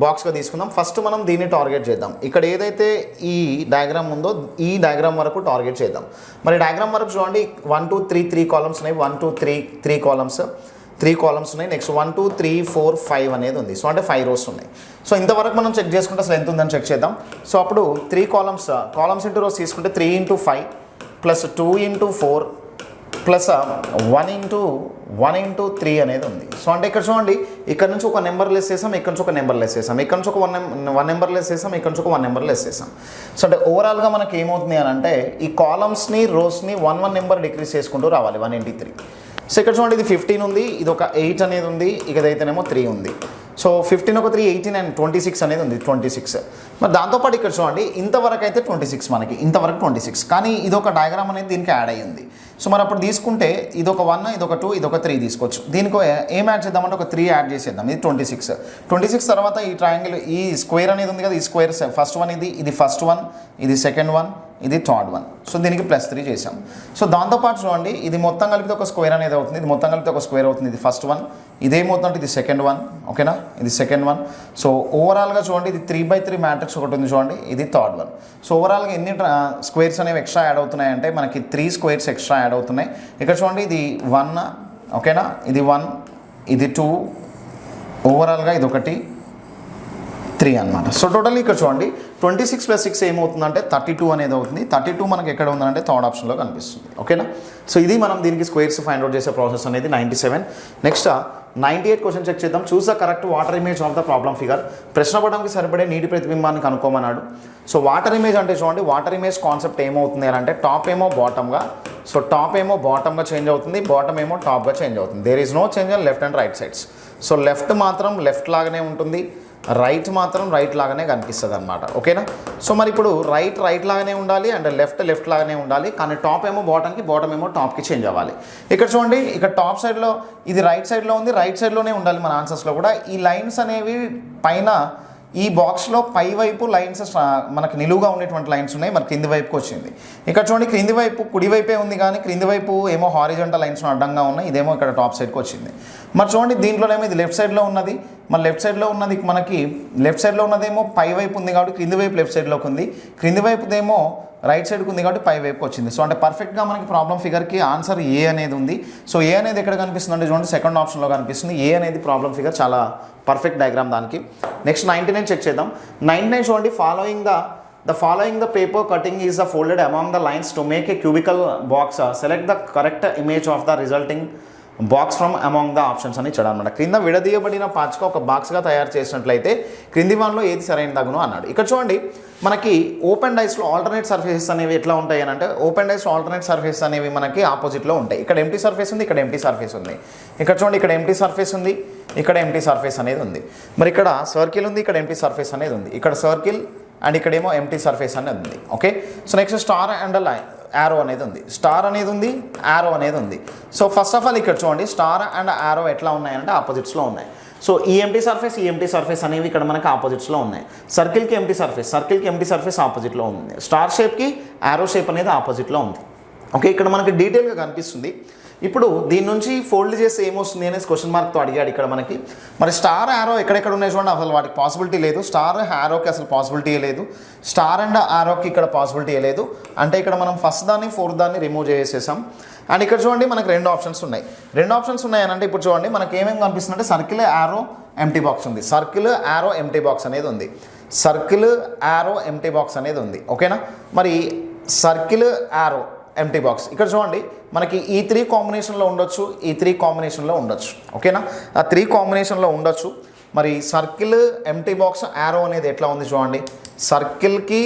బాక్స్గా తీసుకుందాం. ఫస్ట్ మనం దీన్ని టార్గెట్ చేద్దాం. ఇక్కడ ఏదైతే ఈ డయాగ్రామ్ ఉందో ఈ డయాగ్రామ్ వరకు టార్గెట్ చేద్దాం. మరి డయాగ్రామ్ వరకు చూడండి 1 2 3 3 కాలమ్స్ ఉన్నాయి, 1 2 3 3 కాలమ్స్ 3 కాలమ్స్ ఉన్నాయి. నెక్స్ట్ 1 2 3 4 5 అనేది ఉంది. సో అంటే 5 రోస్ ఉన్నాయి. సో ఇంతవరకు మనం చెక్ చేసుకుంటే అసలు ఎంత ఉందని చెక్ చేద్దాం. సో అప్పుడు 3 కాలమ్స్ ఇంటూ రోస్ తీసుకుంటే 3 into 5 plus 2 into 4 plus 1 into 3 అనేది ఉంది. సో అంటే ఇక్కడ చూడండి, ఇక్కడ నుంచి ఒక నెంబర్ లెస్ చేసాం, ఇక్కడ నుంచి ఒక నెంబర్ లెస్ చేసాం, ఇక్కడ నుంచి ఒక వన్ నెంబర్ లెస్ చేసాం, ఇక్కడ నుంచి ఒక 1 నెంబర్ లెస్ చేసాం. సో అంటే ఓవరాల్గా మనకి ఏమవుతుంది అని అంటే ఈ కాలమ్స్ని రోస్ని 1 నెంబర్ డిక్రీస్ చేసుకుంటూ రావాలి 183. సో ఇక్కడ చూడండి, ఇది 15 ఉంది, ఇది ఒక 8 అనేది ఉంది, ఇకదైతేనేమో 3 ఉంది. సో 15 ఒక 3 18 అండ్ 26 అనేది ఉంది 26. మరి దాంతోపాటు ఇక్కడ చూడండి ఇంతవరకు అయితే 26, మనకి ఇంతవరకు 26, కానీ ఇది ఒక డయాగ్రామ్ అనేది దీనికి యాడ్ అయ్యింది. సో మరి అప్పుడు తీసుకుంటే ఇది ఒక 1, ఇది ఒక 2, ఇది ఒక 3 తీసుకోవచ్చు. దీనికి ఏం యాడ్ చేద్దామంటే ఒక 3 యాడ్ చేసేద్దాం. ఇది 26 తర్వాత ఈ ట్రయాంగిల్ ఈ స్క్వేర్ అనేది ఉంది కదా, ఈ స్క్వేర్ ఫస్ట్ వన్ ఇది ఫస్ట్ వన్, ఇది సెకండ్ వన్, ఇది థర్డ్ వన్. సో దీనికి +3 చేసాం. సో దాంతోపాటు చూడండి, ఇది మొత్తం కలిపితే ఒక స్క్వేర్ అనేది అవుతుంది, ఇది మొత్తం కలిపితే ఒక స్క్వేర్ అవుతుంది, ఇది ఫస్ట్ వన్, ఇదేమవుతుందంటే ఇది సెకండ్ వన్. ఓకేనా, ఇది సెకండ్ వన్. సో ఓవరాల్గా చూడండి, ఇది 3/3 మ్యాట్రిక్స్ ఒకటి ఉంది చూడండి, ఇది థర్డ్ వన్. సో ఓవరాల్గా ఎన్ని స్క్వేర్స్ అనేవి ఎక్స్ట్రా యాడ్ అవుతున్నాయి అంటే మనకి 3 స్క్వేర్స్ ఎక్స్ట్రా యాడ్ అవుతున్నాయి. ఇక్కడ చూడండి, ఇది 1, ఓకేనా, ఇది 1, ఇది 2, ఓవరాల్గా ఇది ఒకటి 3 అనమాట. సో టోటల్ ఇక్కడ చూడండి 26 + 6 ఏమవుతుందంటే 32 అనేది అవుతుంది. 32 మనకి ఎక్కడ ఉందంటే థర్డ్ ఆప్షన్లో కనిపిస్తుంది. ఓకేనా, సో ఇది మనం దీనికి స్క్వేర్స్ ఫైండ్ అవుట్ చేసే ప్రాసెస్ అనేది 97. నెక్స్ట్ 98 క్వశ్చన్ చెక్ చేద్దాం. Choose the correct water image of the problem figure. ప్రశ్న పటంకి సరిపడే నీటి ప్రతిబింబాన్ని కనుక్కోమన్నాడు. సో వాటర్ ఇమేజ్ అంటే చూడండి, వాటర్ ఇమేజ్ కాన్సెప్ట్ ఏమవుతుంది అని అంటే టాప్ ఏమో బాటమ్గా, సో టాప్ ఏమో బాటమ్గా చేంజ్ అవుతుంది, బాటమ్ ఏమో టాప్గా చేంజ్ అవుతుంది. There is no change in left and right sides. So left మాత్రం లెఫ్ట్ లాగానే ఉంటుంది, రైట్ మాత్రం రైట్ లాగానే కనిపిస్తుంది అనమాట. ఓకేనా, సో మరి ఇప్పుడు రైట్ లాగానే ఉండాలి అండ్ లెఫ్ట్ లాగానే ఉండాలి, కానీ టాప్ ఏమో బాటమ్కి, బాటమ్ ఏమో టాప్కి చేంజ్ అవ్వాలి. ఇక్కడ చూడండి, ఇక్కడ టాప్ సైడ్లో ఇది రైట్ సైడ్లో ఉంది, రైట్ సైడ్లోనే ఉండాలి మన ఆన్సర్స్లో కూడా. ఈ లైన్స్ అనేవి పైన ఈ బాక్స్లో పై వైపు లైన్స్ మనకి నిలువుగా ఉండేటువంటి లైన్స్ ఉన్నాయి, మరి కింది వైపుకి వచ్చింది. ఇక్కడ చూడండి, క్రింది వైపు కుడి వైపే ఉంది, కానీ క్రింది వైపు ఏమో హారిజంటల్ లైన్స్ అడ్డంగా ఉన్నాయి, ఇదేమో ఇక్కడ టాప్ సైడ్కి వచ్చింది. మరి చూడండి, దీంట్లోనేమో ఇది లెఫ్ట్ సైడ్లో ఉన్నది, మరి లెఫ్ట్ సైడ్లో ఉన్నది మనకి లెఫ్ట్ సైడ్లో ఉన్నదేమో పై వైపు ఉంది కాబట్టి క్రింది వైపు లెఫ్ట్ సైడ్లోకి ఉంది, క్రింది వైపుదేమో రైట్ సైడ్కి ఉంది కాబట్టి పై వైపుకి వచ్చింది. సో అంటే పర్ఫెక్ట్గా మనకి ప్రాబ్లం ఫిగర్కి ఆన్సర్ ఏ అనేది ఉంది. సో ఏ అనేది ఎక్కడ కనిపిస్తుంది అంటే చూడండి సెకండ్ ఆప్షన్లో కనిపిస్తుంది. ఏ అనేది ప్రాబ్లం ఫిగర్, చాలా పర్ఫెక్ట్ డయాగ్రామ్ దానికి. నెక్స్ట్ 99 చెక్ చేద్దాం. 99 చూడండి, following the paper cutting is folded among the lines to make a cubical box. Select the correct image of the resulting box from among the options అని ఇచ్చాడు అనమాట. క్రింద విడదీయబడిన పాచిక ఒక బాక్స్గా తయారు చేసినట్లయితే క్రింది వాన్లో ఏది సరైన తగును అన్నాడు. ఇక్కడ చూడండి, మనకి ఓపెన్ డైస్లో ఆల్టర్నేట్ సర్ఫేసెస్ అనేవి ఎట్లా ఉంటాయి అని అంటే ఓపెన్ డైస్లో ఆల్టర్నేట్ సర్ఫేస్ అనేవి మనకి ఆపోజిట్లో ఉంటాయి. ఇక్కడ ఎంటీ సర్ఫేస్ ఉంది, ఇక్కడ ఎంటీ సర్ఫేస్ ఉంది. ఇక్కడ చూడండి, ఇక్కడ ఎంటీ సర్ఫేస్ ఉంది, ఇక్కడ ఎంటీ సర్ఫేస్ అనేది ఉంది. మరి ఇక్కడ సర్కిల్ ఉంది, ఇక్కడ ఎంటీ సర్ఫేస్ అనేది ఉంది. ఇక్కడ సర్కిల్ అండ్ ఇక్కడేమో ఎంటీ సర్ఫేస్ అనేది ఉంది. Okay, so next star and arrow అనేది ఉంది, స్టార్ అనేది ఉంది, యారో అనేది ఉంది. సో ఫస్ట్ ఆఫ్ ఆల్ ఇక్కడ చూడండి స్టార్ అండ్ యారో ఎట్లా ఉన్నాయంటే ఆపోజిట్స్లో ఉన్నాయి. సో ఈ ఎంటీ సర్ఫేస్ అనేవి ఇక్కడ మనకి ఆపోజిట్స్లో ఉన్నాయి. సర్కిల్కి ఎంటీ సర్ఫేస్ ఆపోజిట్లో ఉంది. స్టార్ షేప్కి యారో షేప్ అనేది ఆపోజిట్లో ఉంది. ఓకే, ఇక్కడ మనకి డీటెయిల్గా కనిపిస్తుంది. ఇప్పుడు దీని నుంచి ఫోల్డ్ చేస్తే ఏమొస్తుంది అనేసి క్వశ్చన్ మార్క్తో అడిగాడు ఇక్కడ మనకి. మరి స్టార్ యారో ఎక్కడెక్కడ ఉన్నాయి చూడండి, అసలు వాటికి పాసిబిలిటీ లేదు. స్టార్ యారోకి అసలు పాసిబిలిటీ లేదు, స్టార్ అండ్ యారోకి ఇక్కడ పాసిబిలిటీ లేదు. అంటే ఇక్కడ మనం ఫస్ట్ దాన్ని ఫోర్త్ దాన్ని రిమూవ్ చేసేసాం. అండ్ ఇక్కడ చూడండి మనకి రెండు ఆప్షన్స్ ఉన్నాయి అని అంటే ఇప్పుడు చూడండి మనకి ఏమేమి కనిపిస్తుంది అంటే సర్కిల్ యారో ఎంటీ బాక్స్ ఉంది, సర్కిల్ యారో ఎంటీ బాక్స్ అనేది ఉంది, సర్కిల్ యారో ఎంటీ బాక్స్ అనేది ఉంది. ఓకేనా, మరి సర్కిల్ యారో ఎంటీ బాక్స్ ఇక్కడ చూడండి మనకి ఈ 3 కాంబినేషన్లో ఉండొచ్చు. ఓకేనా, ఆ 3 కాంబినేషన్లో ఉండొచ్చు. మరి సర్కిల్ ఎంటీ బాక్స్ యారో అనేది ఎట్లా ఉంది చూడండి. సర్కిల్కి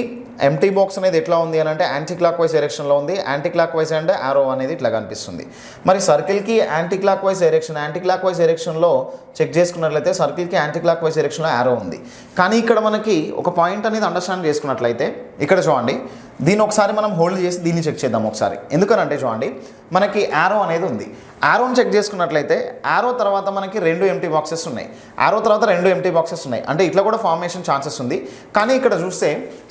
ఎంటీ బాక్స్ అనేది ఎట్లా ఉంది అని అంటే యాంటీ క్లాక్ వైజ్ డైరెక్షన్లో ఉంది. Anti clock wise and arrow అనేది ఇట్లా కనిపిస్తుంది. మరి సర్కిల్కి యాంటీ క్లాక్ వైజ్ డైరెక్షన్లో చెక్ చేసుకున్నట్లయితే సర్కిల్కి యాంటీ క్లాక్ వైజ్ డైరెక్షన్లో యారో ఉంది. కానీ ఇక్కడ మనకి ఒక పాయింట్ అనేది అండర్స్టాండ్ చేసుకున్నట్లయితే ఇక్కడ చూడండి దీన్ని ఒకసారి మనం హోల్డ్ చేసి దీన్ని చెక్ చేద్దాం ఒకసారి. ఎందుకనంటే చూడండి మనకి యారో అనేది ఉంది. యారోని చెక్ చేసుకున్నట్లయితే యారో తర్వాత మనకి 2 ఎంటీ బాక్సెస్ ఉన్నాయి. అంటే ఇట్లా కూడా ఫార్మేషన్ ఛాన్సెస్ ఉంది. కానీ ఇక్కడ చూస్తే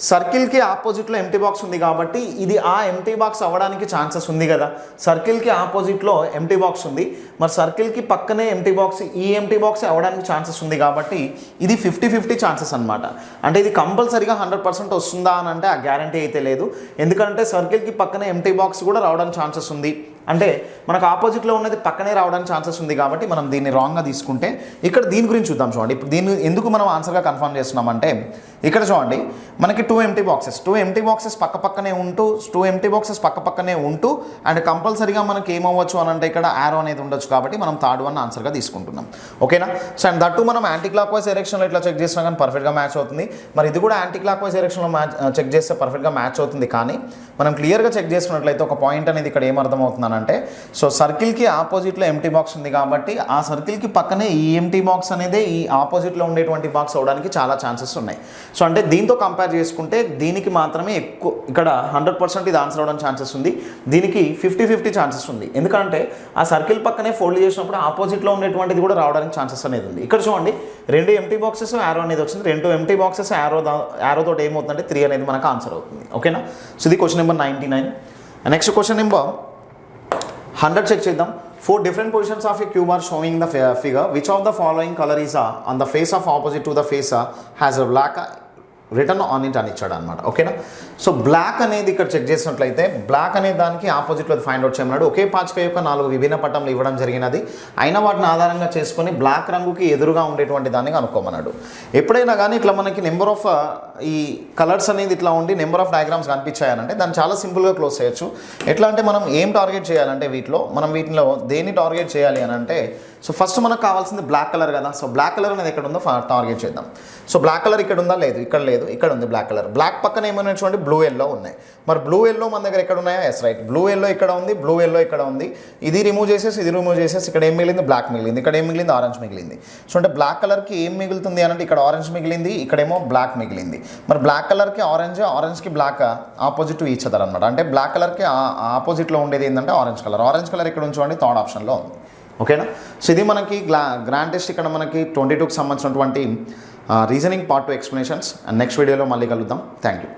సర్కిల్కి ఆపోజిట్లో ఎంటీ బాక్స్ ఉంది కాబట్టి ఇది ఆ ఎంటీ బాక్స్ అవ్వడానికి ఛాన్సెస్ ఉంది కదా. సర్కిల్కి ఆపోజిట్లో ఎంటీ బాక్స్ ఉంది, మరి సర్కిల్కి పక్కనే ఎంటీ బాక్స్, ఈ ఎంటీ బాక్స్ అవ్వడానికి ఛాన్సెస్ ఉంది కాబట్టి ఇది 50-50 ఛాన్సెస్ అనమాట. అంటే ఇది కంపల్సరీగా 100% వస్తుందా అని అంటే ఆ గ్యారంటీ అయితే లేదు. ఎందుకంటే సర్కిల్కి పక్కనే ఎంటీ బాక్స్ కూడా రావడానికి ఛాన్సెస్ ఉంది. అంటే మనకు ఆపోజిట్లో ఉన్నది పక్కనే రావడానికి ఛాన్సెస్ ఉంది కాబట్టి మనం దీన్ని రాంగ్గా తీసుకుంటే ఇక్కడ దీని గురించి చూద్దాం చూడండి. ఇప్పుడు దీన్ని ఎందుకు మనం ఆన్సర్గా కన్ఫర్మ్ చేస్తున్నామంటే ఇక్కడ చూడండి మనకి 2 ఎంటీ బాక్సెస్ పక్కపక్కనే ఉంటూ అండ్ కంపల్సరీగా మనకి ఏమవ్వచ్చు అని అంటే ఇక్కడ యారో అనేది ఉండొచ్చు కాబట్టి మనం థర్డ్ వన్ ఆన్సర్గా తీసుకుంటున్నాం. ఓకేనా, సో అండ్ దట్టు మనం యాంటీ క్లాక్ వైజ్ డైరెక్షన్లో ఇట్లా చెక్ చేసినా కానీ పర్ఫెక్ట్గా మ్యాచ్ అవుతుంది. మరి ఇది కూడా యాంటీ క్లాక్ వైజ్ డైరెక్షన్లో చెక్ చేస్తే పర్ఫెక్ట్గా మ్యాచ్ అవుతుంది. కానీ మనం క్లియర్గా చెక్ చేసుకున్నట్లయితే ఒక పాయింట్ అనేది ఇక్కడ ఏమర్థమవుతుందనంటే సో సర్కిల్కి ఆపోజిట్లో ఎంటీ బాక్స్ ఉంది కాబట్టి ఆ సర్కిల్కి పక్కనే ఈ ఎంటీ బాక్స్ అనేది ఈ ఆపోజిట్లో ఉండేటువంటి బాక్స్ అవడానికి చాలా ఛాన్సెస్ ఉన్నాయి. సో అంటే దీంతో కంపేర్ చేసుకుంటే దీనికి మాత్రమే ఎక్కువ ఇక్కడ 100% ఇది ఆన్సర్ అవడానికి ఛాన్సెస్ ఉంది. దీనికి 50-50 ఛాన్సెస్ ఉంది. ఎందుకంటే ఆ సర్కిల్ పక్కనే ఫోల్డ్ చేసినప్పుడు ఆపోజిట్లో ఉండేటువంటిది కూడా రావడానికి ఛాన్సెస్ అనేది ఉంది. ఇక్కడ చూడండి 2 ఎంటీ బాక్సెస్ యారో అనేది వచ్చింది. 2 ఎంటీ బాక్సెస్ యారోతో ఏమవుతుందంటే 3 అనేది మనకు ఆన్సర్ అవుతుంది. ఓకేనా, సో ఇది question number 99. Next question number 100 check చేద్దాం. 4 different positions of a cube are showing the figure. Which of the following color is on the face of opposite to the face has a black return on it అని ఇచ్చాడు అనమాట. ఓకేనా, so black అనేది ఇక్కడ check చేసినట్లయితే black అనే దానికి ఆపోజిట్లో ఫైండ్ అవుట్ చేయమన్నాడు. ఒకే పాచిక యొక్క 4 విభిన్న పట్టంలు ఇవ్వడం జరిగినది. అయినా వాటిని ఆధారంగా చేసుకొని బ్లాక్ రంగుకి ఎదురుగా ఉండేటువంటి దాన్ని కనుక్కోమన్నాడు. ఎప్పుడైనా కానీ ఇట్లా మనకి నెంబర్ ఆఫ్ ఈ కలర్స్ అనేది ఇట్లా ఉండి నెంబర్ ఆఫ్ డయాగ్రామ్స్ కనిపించాయనంటే దాన్ని చాలా సింపుల్గా క్లోజ్ చేయొచ్చు. ఎట్లా అంటే మనం ఏం టార్గెట్ చేయాలంటే వీటిలో దేన్ని టార్గెట్ చేయాలి అని అంటే సో ఫస్ట్ మనకు కావాల్సింది బ్లాక్ కలర్ కదా. సో బ్లాక్ కలర్ అనేది ఎక్కడ ఉందో టార్గెట్ చేద్దాం. సో బ్లాక్ కలర్ ఇక్కడ ఉందా, లేదు, ఇక్కడ లేదు, ఇక్కడ ఉంది బ్లాక్ కలర్. బ్లాక్ పక్కన ఏమైనా చూడండి బ్లూ ఎల్లో ఉన్నాయి. మరి బ్లూ ఎల్లో మన దగ్గర ఎక్కడ ఉన్నాయా, ఎస్ రైట్, బ్లూ ఎల్లో ఇక్కడ ఉంది, బ్లూ ఎల్లో ఇక్కడ ఉంది. ఇది రిమూవ్ చేసేసి ఇక్కడ ఏం మిగిలింది, బ్లాక్ మిగిలింది, ఇక్కడ ఏం మిగిలింది, ఆరెంజ్ మిగిలింది. సో అంటే బ్లాక్ కలర్కి ఏం మిగులుతుంది అని అంటే ఇక్కడ ఆరెంజ్ మిగిలింది, ఇక్కడేమో బ్లాక్ మిగిలింది. మరి బ్లాక్ కలర్కి ఆరెంజ్కి black opposite to each other అనమాట. అంటే బ్లాక్ కలర్కి ఆపోజిట్లో ఉండేది ఏంటంటే ఆరెంజ్ కలర్ ఇక్కడ ఉంచుకోండి, థర్డ్ ఆప్షన్లో ఉంది. ఓకేనా, సో ఇది మనకి గ్రాండ్ టెస్ట్ ఇక్కడ మనకి 22కి సంబంధించినటువంటి reasoning part 2 explanations. And next వీడియోలో మళ్ళీ కలుద్దాం. Thank you.